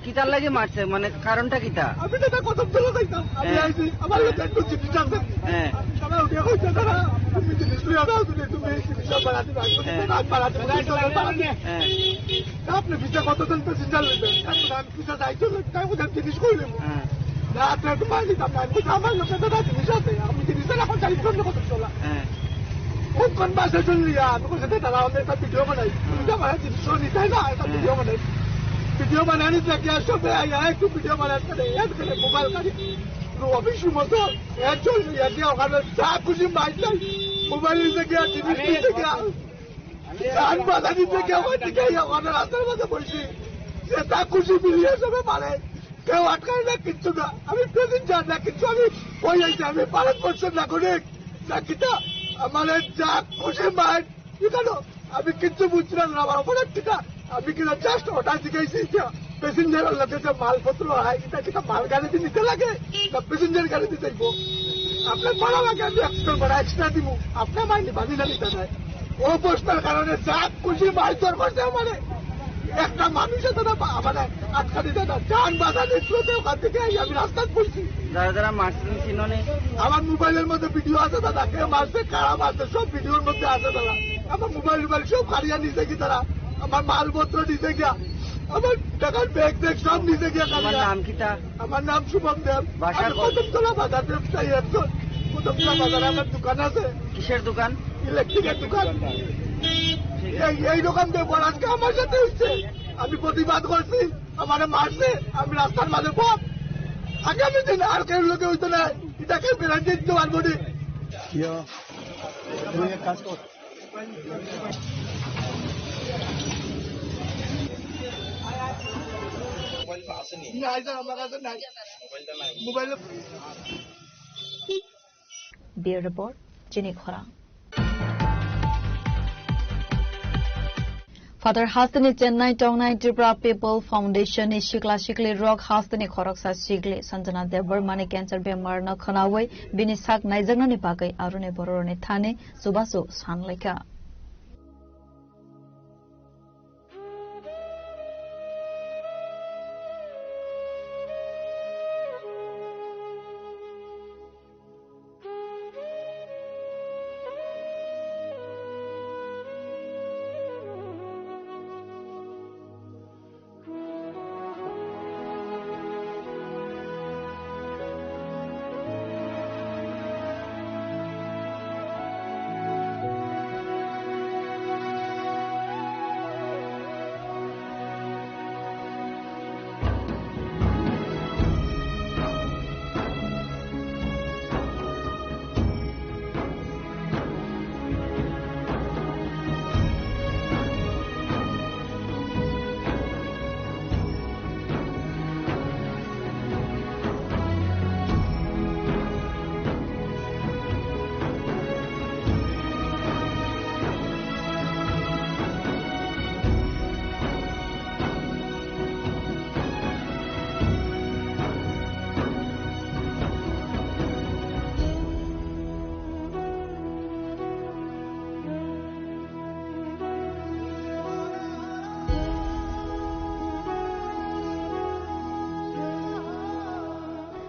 কিটা লাগে মারছে মানে কারণটা কিটা আমি তো কত চলে যাইতাম আমি আইছি আমার লোক একটু চিঠি টানছে হ্যাঁ সবাই উঠে কইছে তারা তুমি জিনিস লিয়া দাও তুমি সব বাড়াতে পারবে রাত বাড়াতে হ্যাঁ আপনি ভিসা কতজন প্যাসেঞ্জার নেবেন এখন আমি ভিসা দাইতো তাই বুঝাম জিনিস কইলাম হ্যাঁ রাতে তো মালি দাম নাই আমার লোক তো জিনিস আছে আমি জিনিস এখন চালিয়ে কত চলা হ্যাঁ কোন বাসে চলিয়া তুমি সাথে তারা আমাদের একটা ভিডিও বানাই ভিডিও বানাই শুনি তাই না একটা ভিডিও বানাই ভিডিও বানানি থেকে সবে আয়া একটু ভিডিও বানাতে এড করে মোবাইল কাটি তো অফিস মতো এড চলি ইয়া ওখানে যা খুশি মাইলাই মোবাইল থেকে জিনিস থেকে গান বাজানি থেকে ওইদিকে ওখানে রাস্তার মধ্যে বসি সে তা খুশি মিলিয়ে সবে মানে কেউ আটকায় না কিচ্ছু না আমি প্রেসেন্টার না কিচ্ছু আমি ওই আমি ভারতবর্ষ নাগরিক না কিতা আমার যা খুশি মাইন্ড কেন আমি কিচ্ছু বুঝছিলাম না আমার অপরাধ কিনা আমি কিনা জাস্ট অর্ডার শিখাইছি প্যাসেঞ্জার লাগে যে মালপত্র হয় এটা কিনা মাল গাড়িতে নিতে লাগে না প্যাসেঞ্জার গাড়িতে যাইব আপনার ভাড়া লাগে আমি এক্সট্রা দিব আপনার মাইনি বাজি না নিতে চাই ও প্রশ্নের কারণে যা খুশি মারধর করছে আমার একটা মানুষের দাদা মানে আটকা দিতে না যান বাধা নিচ্ছিল ওখান থেকে আমি রাস্তায় পড়ছি যারা যারা মারছিলেন চিননে আমার মোবাইলের মধ্যে ভিডিও আছে দাদা কে মারছে কারা মারছে সব ভিডিওর মধ্যে আছে দাদা আমার মোবাইল সব হারিয়ে নিছে কি তারা আমার মালপত্র নিতে গিয়া আমার টাকার ব্যাগ ব্যাগ সব নিতে গিয়া আমার নাম কি তা আমার নাম শুভম দেব কদমতলা বাজার ব্যবসায়ী একজন কদমতলা বাজারে আমার দোকান আছে কিসের দোকান ইলেকট্রিকের দোকান এই দোকান থেকে আজকে আমার সাথে হচ্ছে আমি প্রতিবাদ করছি আমার মারছে আমি রাস্তার মাঝে পথ আগামী দিন আর কেউ লোকে হইতো না এটাকে পেরান্টি দিতে পারবো না কাজ কর Bureau Report, Jenny Khora. Father Hastani Chennai Tongnai Tripura People Foundation is Shikli Rock Hastani Khoroksa Shigli Sanjana Devar Mani Cancer Bemar na Khanawe Binisak Naizagna ni Pakai Arune Borone Thane Subasu Sanleka.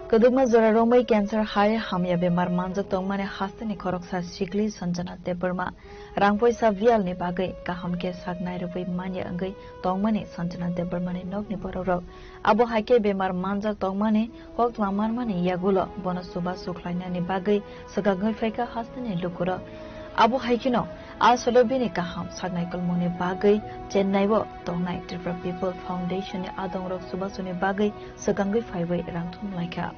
Kadugma Zoraromai Cancer High Hamya Bemar Manjak Tongmane Hastani Khoroksa Shikli Sanjana Deparma Rangpoi Savial ni Bagai Kahamke Sagnai Rupi Manya Angai Tongmane Sanjana Deparmane Nogni Bororo Abo Haike Bemar Manjak Tongmane Hok Twamarmane Yagulo Bonasuba Suklaina ni Bagai Sagagai Feka Hastani Lukura Abu Haikino Asolobini Kaham Sagnai Kalmone Bagai Chennai Wo Tongnai Tripura People Foundation ni Adong Rok Subasuni Bagai Sagangai Faiwai Rangthum Laika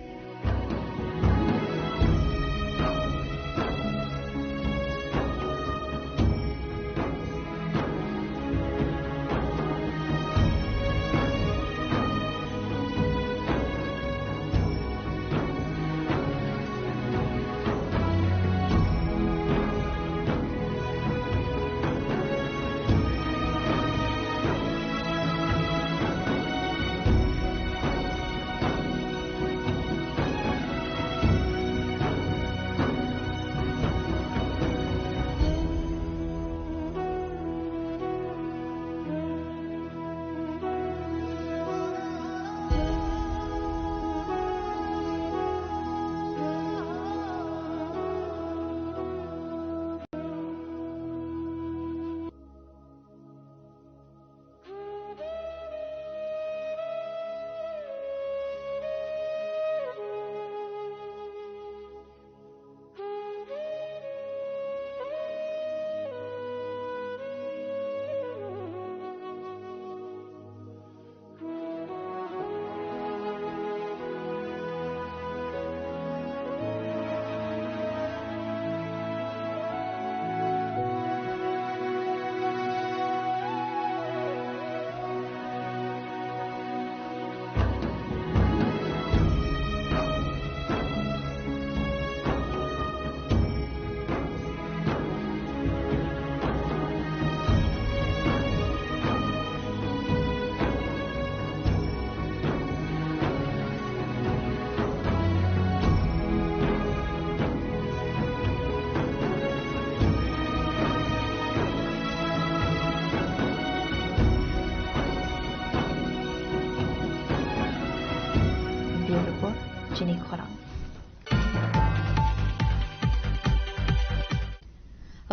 chini khorang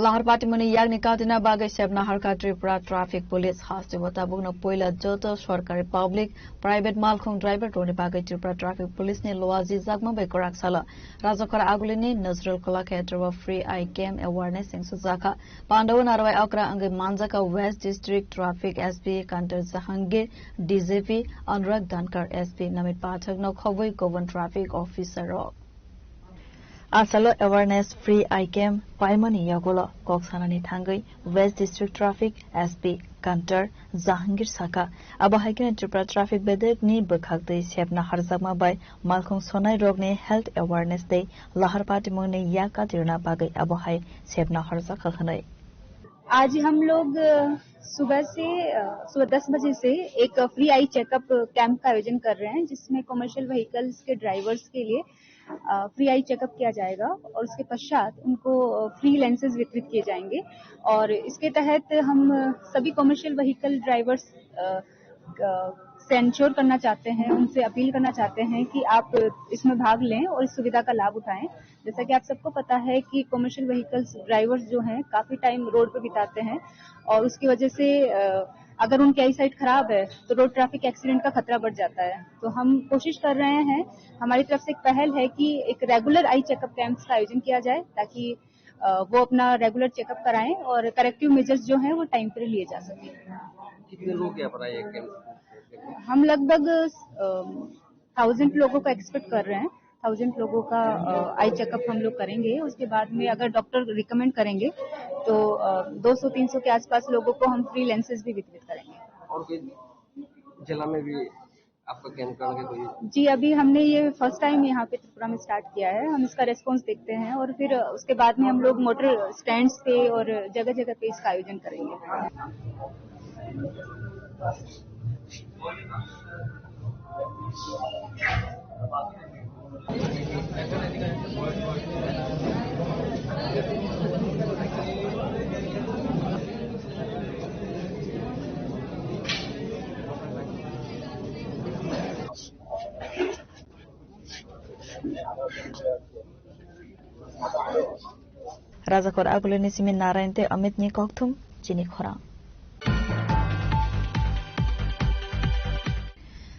Lahar party mani yagni katina bagai sebna harka Tripura traffic police haste botabuk no poila joto sarkari public private malkhung driver roni bagai Tripura traffic police ne loazi jagma bai korak sala rajakara agulini Nazrul Kola Khetra free eye cam awareness sing sujaka Pandawan arwai akra angai manjaka West District Traffic SP Kantar Jahangir DJP Anurag Dankar SP Namit Pathak no khoboi Govan traffic officer Asalo awareness free eye cam paimani yagola koksanani thangai West District Traffic SP Kantar Jahangir Saka abahaikin Tripura traffic bedek ni bekhakdei sepna harjakma bai malkhung sonai rogni health awareness day lahar party mone yaka tirna bagai abahai sepna harjak khalkhanai आज हम लोग सुबह 10 बजे से एक free eye checkup camp का आयोजन कर रहे हैं जिसमें कमर्शियल व्हीकल्स के ड्राइवर्स के लिए फ्री आई चेकअप किया जाएगा और उसके पश्चात उनको फ्री लेंसेज वितरित किए जाएंगे और इसके तहत हम सभी कमर्शियल व्हीकल ड्राइवर्स से इंश्योर करना चाहते हैं उनसे अपील करना चाहते हैं कि आप इसमें भाग लें और इस सुविधा का लाभ उठाएं जैसा कि आप सबको पता है कि कमर्शियल व्हीकल्स ड्राइवर्स जो हैं काफी टाइम रोड पर बिताते हैं और उसकी वजह से अगर उनकी आई साइट खराब है तो रोड ट्रैफिक एक्सीडेंट का खतरा बढ़ जाता है तो हम कोशिश कर रहे हैं हमारी तरफ से एक पहल है कि एक रेगुलर आई चेकअप कैंप्स का आयोजन किया जाए ताकि वो अपना रेगुलर चेकअप कराएं और करेक्टिव मेजर्स जो हैं वो टाइम पर लिए जा सके कितने लोग क्या पता है हम लगभग 1000 लोगों का एक्सपेक्ट कर रहे हैं 1000 लोगों का आई चेकअप हम लोग करेंगे उसके बाद में अगर डॉक्टर रिकमेंड करेंगे तो 200-300 के आसपास लोगों को हम फ्री लेंसेज भी वितरित करेंगे और कोई जिला में भी आपका कैंप करेंगे कोई जी अभी हमने ये फर्स्ट टाइम यहाँ पे त्रिपुरा में स्टार्ट किया है हम इसका रेस्पॉन्स देखते हैं और फिर उसके बाद में हम लोग मोटर स्टैंड्स पे और जगह जगह पे इसका आयोजन करेंगे Rajakor agulini simin narayan te amit ni kokthum chini khora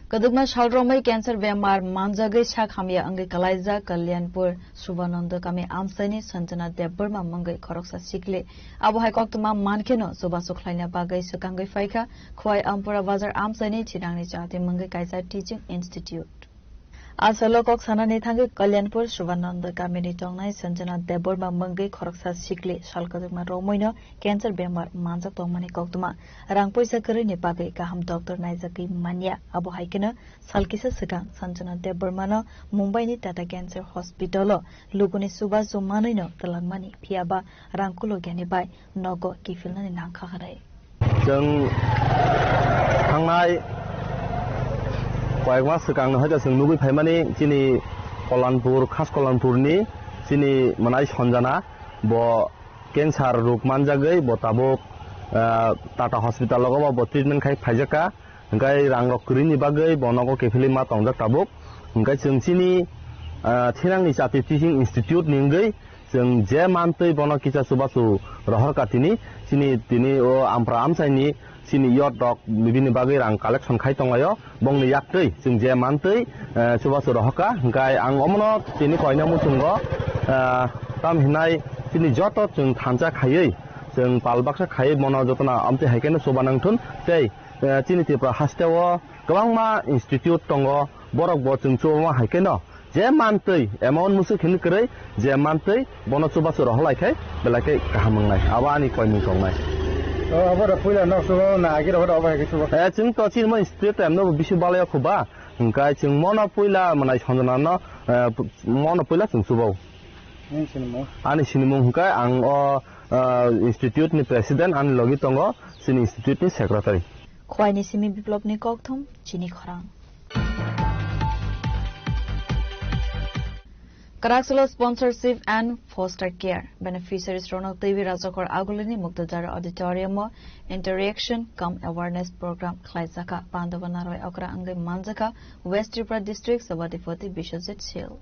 Kadugma shalromai cancer bemar manjagai chak hamya angai kalaiza Kalyanpur Subananda kami amsaini Sanjana Debbarma mangai khoroksa sikle abohai koktuma mankeno soba sukhlaina bagai sukangai faika khwai ampura bazar amsaini chirangni chate mangai kaisa teaching institute Asalo kok sanani thangai Kalyanpur Subananda kami ni tongnai Sanjana Debbarma mangai khoroksa sikle shalkadugma romoino cancer bemar manjak tongmani koktuma rang poisa kare ni bagai kaham doctor naizaki mania abohai kena salkisa sekang Sanjana Debbarma no Mumbai ni Tata Cancer Hospital luguni suba zumanai no talangmani phiaba rangkulo gyani bai nogo kifilna ni nangkha kharai जों थांनाय कয়েক मास सिगां हयथ' जों नुबैफायमानि जोंनि कल्याणपुर खास कल्याणपुरनि जोंनि मोननाय सन्जाना ब केन्सार रोग मानजागै ब ताबुक टाटा हस्पिटालाव ब ट्रिटमेन्ट खाय फायजाका ओंखाय रां रकरिनि बागै बनगो केफिलि मा तंजाक ताबुक ओंखाय जों जोंनि थिरांनि जाति टिचिं इन्स्टिट्यूट निंगै जों जे मानतै बन किसा सुबासु रहर कातिनि जोंनि दिनै ओ आमफ्रा आमसाइनि जोंनि यट डक बिनि बागै रां कालेक्शन खाय तंगायो बंनि याktै जों जे मानतै सुबासु रहका ओंखाय आं अमनो दिनै कयना मुसुंगो ताम हिनाय जोंनि जत जों थानजा खायै जों पालबाक्सा खायै बन जतना आमते हायकेनो सोबानांथुन तै जोंनि त्रिपुरा हास्टेव गोबांमा इन्स्टिट्यूट दङ बरक ब जों चोमा हायकेनो जे मानतै एमाउन्ट मुसु खिनि करै जे मानतै बन सुबासु रहलायखाय बेलाखै गाहाम मंनाय आबानि कयनि संनाय अबरा पहिला नसुबो नागिर अबरा अबाय किसुबो जों त चिन म स्ट्रेट एमनो बिसु बालाय खुबा ओंखाय जों मन पहिला मनाय सन्जनानो मन पहिला जों सुबाव आनि सिनिमु ओंखाय आं अ इन्स्टिट्यूट नि प्रेसिडेन्ट आनि लगि दङ सिनि इन्स्टिट्यूट नि secretary खवाइनि Simi बिप्लबनि ककथम Chini खरां Karaksula sponsorship and foster care. Beneficiaries Ronald TV Rajakor Agulini Muktadara Auditorium Interaction Come Awareness Program Klaisaka Pandavanaroi Okra Angli Manjaka West Tripura District Sabadipoti Bishojit Shil.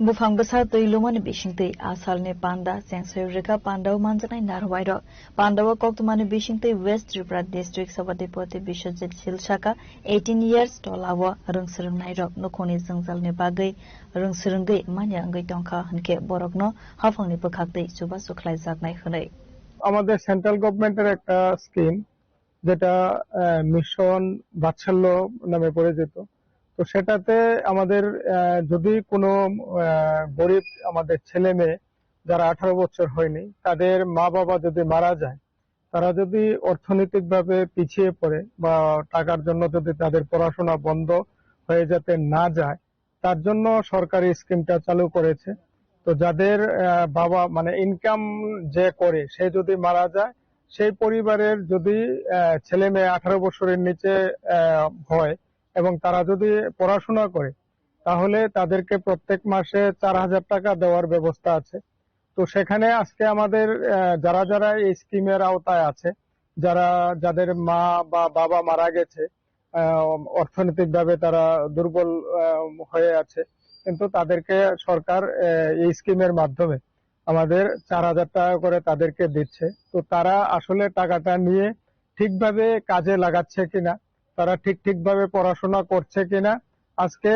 Bufang besar tuilumani bishingti asalne panda sengsoyrika pandaw manjanai narwairo pandawa koktumani bishingti West Tripura District Sabadipoti Bishojit Shilshaka 18 years tolawa rungsrungnai rok nokoni jangjalni bagai rungsrungai manya ngai tongkha hanke borokno hafangni pokhaktei suba suklai jaknai hwnai আমাদের central গভর্নমেন্টের একটা scheme যেটা mission বাৎসল্য নামে পরিচিত তো সেটাতে আমাদের যদি কোনো গরিব আমাদের ছেলে মেয়ে যারা 18 বছর হয়নি তাদের মা বাবা যদি মারা যায় তারা যদি অর্থনৈতিকভাবে পিছিয়ে পড়ে বা টাকার জন্য যদি তাদের পড়াশোনা বন্ধ হয়ে যেতে না যায় তার জন্য সরকারি স্কিমটা চালু করেছে তো যাদের বাবা মানে ইনকাম যে করে সে যদি মারা যায় সেই পরিবারের যদি ছেলে মেয়ে 18 বছরের নিচে হয় এবং তারা যদি পড়াশোনা করে তাহলে তাদেরকে প্রত্যেক মাসে 4000 টাকা দেওয়ার ব্যবস্থা আছে তো সেখানে আজকে আমাদের যারা যারা এই স্কিমের আওতায় আছে যাদের মা বা বাবা মারা গেছে অর্থনৈতিকভাবে তারা দুর্বল হয়ে আছে কিন্তু তাদেরকে সরকার এই স্কিমের মাধ্যমে আমাদের 4000 টাকা করে তাদেরকে দিচ্ছে তো তারা আসলে টাকাটা নিয়ে ঠিকভাবে কাজে লাগাচ্ছে কিনা তারা ঠিকভাবে পড়াশোনা করছে কিনা আজকে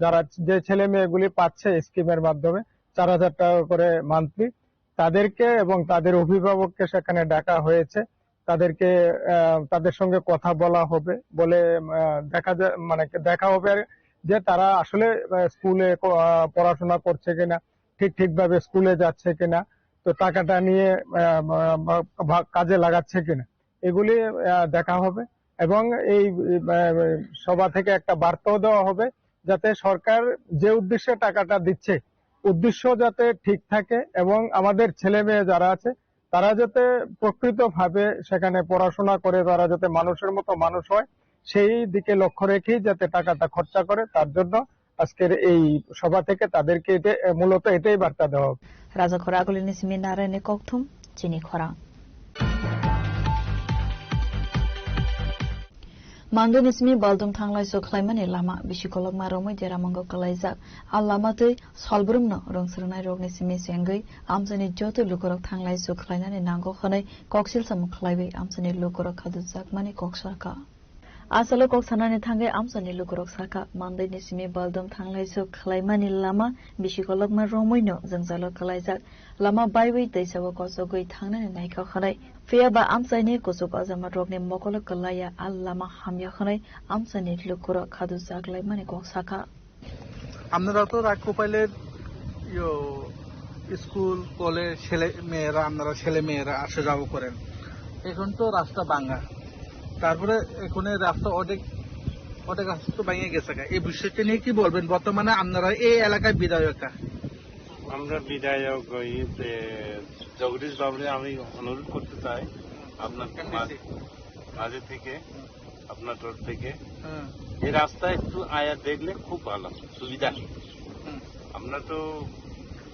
যারা যে ছেলে মেয়েগুলি পাচ্ছে স্কিমের মাধ্যমে 4000 টাকা করে মান্থলি তাদেরকে এবং তাদের অভিভাবককে সেখানে ডাকা হয়েছে তাদেরকে তাদের সঙ্গে কথা বলা হবে বলে দেখা হবে যে তারা আসলে স্কুলে পড়াশোনা করছে কিনা ঠিকভাবে স্কুলে যাচ্ছে কিনা তো টাকাটা নিয়ে কাজে লাগাচ্ছে কিনা এগুলি দেখা হবে এবং এই সভা থেকে একটা বার্তাও দেওয়া হবে যাতে সরকার যে উদ্দেশ্যে টাকাটা দিচ্ছে উদ্দেশ্য যাতে ঠিক থাকে এবং আমাদের ছেলে মেয়ে যারা আছে তারা যাতে প্রকৃতভাবে সেখানে পড়াশোনা করে তারা যাতে মানুষের মতো মানুষ হয় সেই দিকে লক্ষ্য রেখেই যাতে টাকাটা খরচা করে তার জন্য আজকের এই সভা থেকে তাদেরকে মূলত এটাই বার্তা দেওয়া হবে রাজা খরাগুলিনি সিমি নারায়ণে ককথুম চিনি খরা Mandun ismi baldum thanglai so khlaimani lama bisikolog maromoi deramango kalaijak al lama tei solbrumno rongsrnai rogni simi sengai amjani joto lukorok thanglai so khlainani nango khonai koksil sam khlaibai amjani lukorok khadujak mani koksaka asalo koksanani thangai amjani lukorok saka mandai nisimi baldum thanglai so khlaimani lama bisikolog maromoi no jangjalo kalaijak lama baibai teisabo kosogoi thangnani naikha khonai Fiaba amsani kusuk azama rogni mokolo kalaya allama hamya khanai amsani lukuro khadu jaglai mane kok saka আপনারা তো রাজকোপাইলের school college আপনারা ছেলে মেয়েরা আসা যাওয়া করেন এখন তো রাস্তা ভাঙা তারপরে এখন রাস্তা অনেক রাস্তা তো ভেঙে গেছে এই বিষয়টা নিয়ে কি বলবেন বর্তমানে আপনারা এই এলাকায় বিধায়ক আমরা বিধায়ক জগদীশ বাবুরে আমি অনুরোধ করতে চাই আপনার মাঝে থেকে আপনার রোড থেকে এই রাস্তা একটু আয়া দেখলে খুব ভালো সুবিধা আপনার তো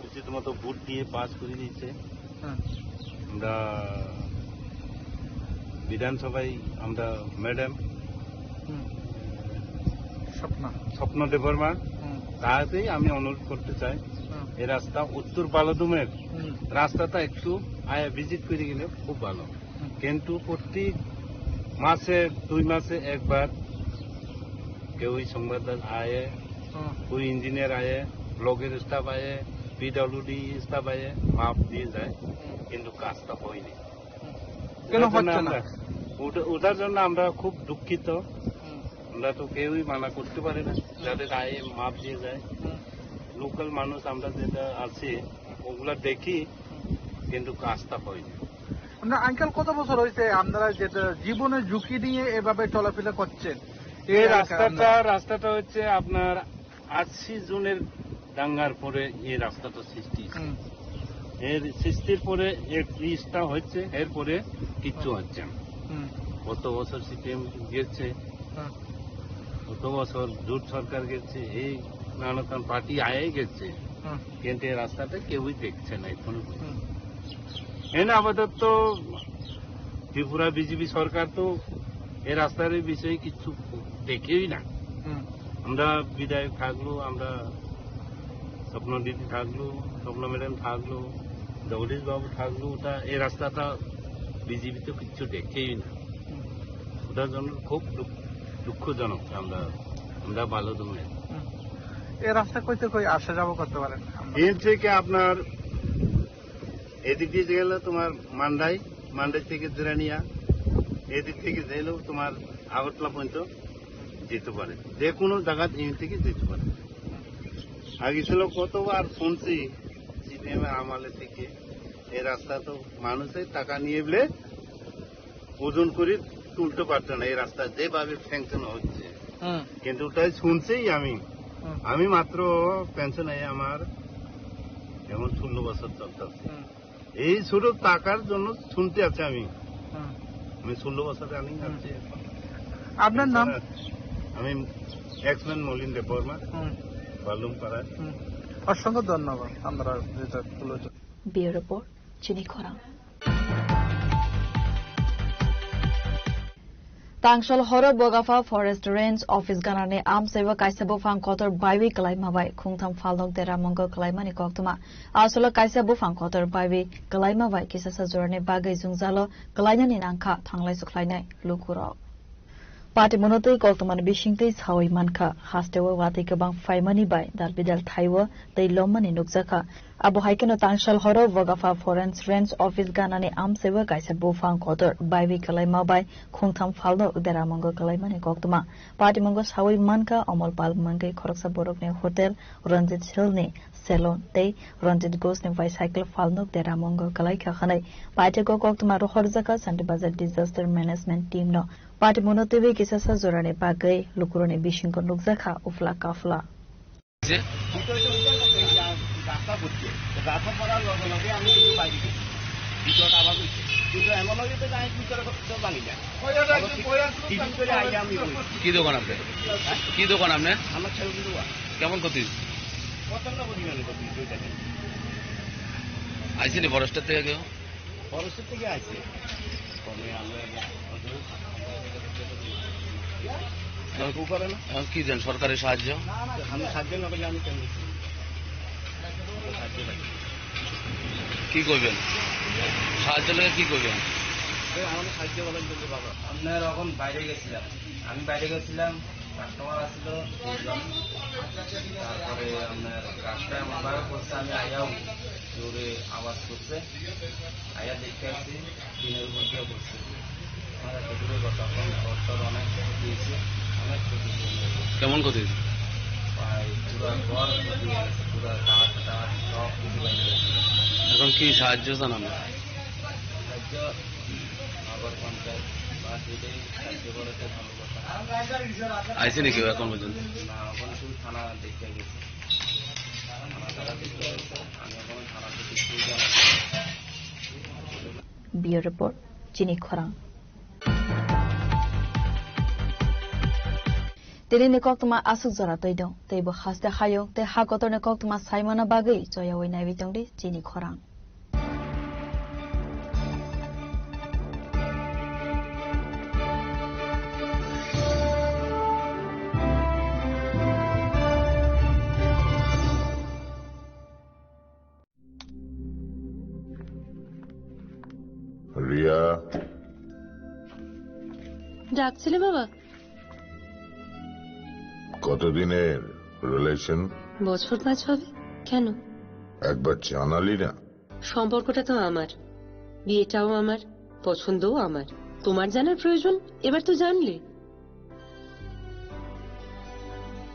উচিত মতো ভোট দিয়ে পাস করে দিচ্ছে আমরা বিধানসভায় আমরা ম্যাডাম স্বপ্ন দেববর্মা তাতেই আমি অনুরোধ করতে চাই এই রাস্তা উত্তর বালদুমের রাস্তাটা একটু আয়া ভিজিট করে গেলে খুব ভালো কিন্তু প্রতি মাসে 2 মাসে একবার কেউ সংবাদদাতা আয়ে কোই ইঞ্জিনিয়ার আয়ে ব্লকের স্টাফ আয়ে পিডব্লিউডি স্টাফ আয়ে মাপ দিয়ে যায় কিন্তু কাজটা হয়নি ওটার জন্য আমরা খুব দুঃখিত আমরা তো কেউই মানা করতে পারি না যাদের আয়ে মাপ দিয়ে যায় লোকাল মানুষ আমরা যেটা আছে ওগুলা দেখি কিন্তু কাজটা হয়নি আঙ্কেল কত বছর হয়েছে আপনারা যেটা জীবনের ঝুঁকি নিয়ে এভাবে চলাফেরা করছেন এই রাস্তাটা হচ্ছে আপনার 80 জুনের দাঙ্গার পরে এই রাস্তাটা সৃষ্টি এর সৃষ্টির পরে এক ব্রিজটা হচ্ছে এরপরে কিচ্ছু হচ্ছে না কত বছর সিপিএম গেছে কত বছর জোট সরকার গেছে এই নানান পার্টি আয়ে গেছে, কিন্তু এই রাস্তাটা কেউই দেখছে না এখন। এনে আপাতত ত্রিপুরা বিজেপি সরকার তো এই রাস্তার বিষয়ে কিছু দেখেই না। আমরা বিধায়ক থাকলো, আমরা স্বপ্ন দিদি থাকলো, স্বপ্ন ম্যাডাম থাকলো, জগদীশ বাবু থাকলো, ওটা এই রাস্তাটা বিজেপি তো কিছু দেখেই না। ওটার জন্য খুব দুঃখজনক। আমরা ভালো দমের এই রাস্তা কইতে কই আসা যাবো করতে পারেন। এর থেকে আপনার এদিক দিয়ে গেলে তোমার মান্ডাই থেকে জেরানিয়া, এদিক থেকে গেলেও তোমার আগরতলা পর্যন্ত যেতে পারে, যে কোনো জায়গা থেকে যেতে পারে। আগে ছিল কতবার শুনছি সিপিএম আমলে থেকে এই রাস্তা তো মানুষের টাকা নিয়ে বলে ওজন করে তুলতে পারতো না। এই রাস্তা যেভাবে স্যাংশন হচ্ছে, কিন্তু ওটাই শুনছি আমি মাত্র পেনশন আমার যেমন 16 বছর চলতেছে। এই ছোট টাকার জন্য শুনতে আছে আমি 16 বছর রানিং আছে। আপনার নাম? আমি এক্সম্যান মলিন দেববর্মা, বালুমপাড়া। অসংখ্য ধন্যবাদ। আমরা যেটা তুলেছি। ব্যুরো রিপোর্ট, চিনি খরা। Tangshal Horo Bogafa Forest Range Office Ganane Am Seva Kaisabo Fang Kotor Baiwi Kalaimawai Kungtam Falok Dera Mongo Kalaimani Koktuma Asolo Kaisabo Fang Kotor Baiwi Kalaimawai Kisasa Zorne Bagai Zungzalo Kalainani Nangka Tanglai Suklainai Lukuro Party Monotoi Koktuman Bishingti Sawi Manka Hastewa Wati Kabang Faimani Bai Dalbidal Taiwa Dei Lomani Nukzaka Abu Haikeno Tangshal Horo Bogafa Forest Range Office Ganane Am Seva Kaisabo Fang Kotor Baiwi Kalaimawai Kungtam Falno Dera Mongo Kalaimani Koktuma Party Mongo Sawi Manka Omol Pal Mangai Koroksa Borokne Hotel Ranjit Hilni Salon Day Ranjit Gosne Bicycle Falnok Dera Mongo Kalai Kakhanai Party Go Koktuma Rohorzaka Santi Bazar Disaster Management Team No Party Monotivi Kisasa Zorane Bagai Lukurone Bishinko Nukzaka Ufla Kafla রাস্তা করছে, রাস্তা করার লগে লগে আমি কিন্তু বাইরে গেছি, ভিতরটা আবার করছি, কিন্তু এমন লগে তো আমি ভিতরে তো বাঙি না টিভি করে আইয়া আমি কি দোকান আপনার? কি দোকান আপনার? আমার ছেলে দোকান। কেমন ক্ষতি? প্রচন্ড পরিমাণে ক্ষতি। আইসিনি ফরেস্টার থেকে কেউ? ফরেস্টার থেকে আইছে কমে আমরা কি দেন সরকারের সাহায্য? আমি সাহায্য না করলে আমি কেন কি করবেন? সাহায্য লাগে কি করবেন? আমাদের সাহায্য বলেন বলতে বাবা। আপনার এখন বাইরে গেছিলাম, আমি বাইরে গেছিলাম, কাস্টমার আসছিল, তারপরে আপনার রাস্তায় আমার বাইরে করছে, আমি আয়াও জোরে আওয়াজ করছে, আয়া দেখতে আসছি দিনের উপর দিয়ে করছে। আমার এত দূরে কথা ঘরটার অনেক ক্ষতি হয়েছে, অনেক ক্ষতি। কেমন ক্ষতি? প্রায় পুরো ঘর ক্ষতি হয়ে গেছে, পুরো কাঠ টাঠ সব কিছু বাইরে গেছে। এখন কি সাহায্য জানান? সাহায্য নগর পঞ্চায়েত বা সেটাই সাহায্য করেছে, ভালো কথা। আইসিনি কেউ এখন পর্যন্ত? না, ওখানে শুধু থানা দেখতে গেছে, থানা তারা দেখতে গেছে, আমি এখন থানাতে কিছুই জানাই। ব্যুরো রিপোর্ট, চিনি খরা। Tirini koktuma asuk zara toidong, teibo haste hayong te hakotorne koktuma saimana bagai joyawai naibitong di chini khorang. Riya, ডাকছিলে বাবা? কতদিনের রিলেশন? বছর 5 হবে। কেন? একবার জানালি না? সম্পর্কটা তো আমার, বিয়েটাও আমার, পছন্দও আমার। তোমার জানার প্রয়োজন এবার তো জানলে।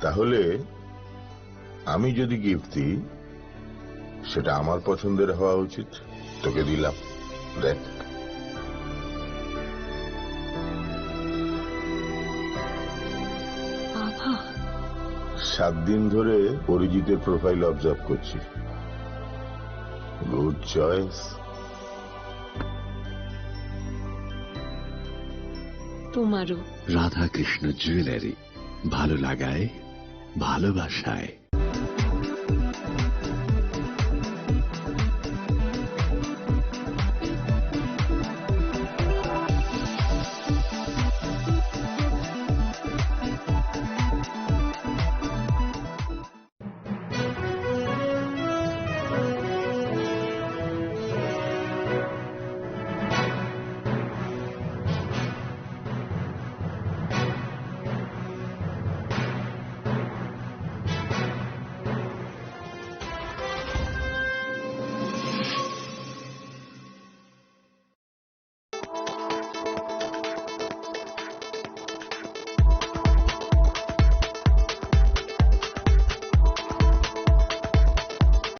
তাহলে আমি যদি গিফট দিই সেটা আমার পছন্দের হওয়া উচিত। তোকে দিলাম, দেখ। বাবা, 7 দিন ধরে অরিজিতের প্রোফাইল অবজার্ভ করছি। Good choice. তোমারও। রাধা কৃষ্ণ জুয়েলারি, ভালো লাগায় ভালোবাসায়।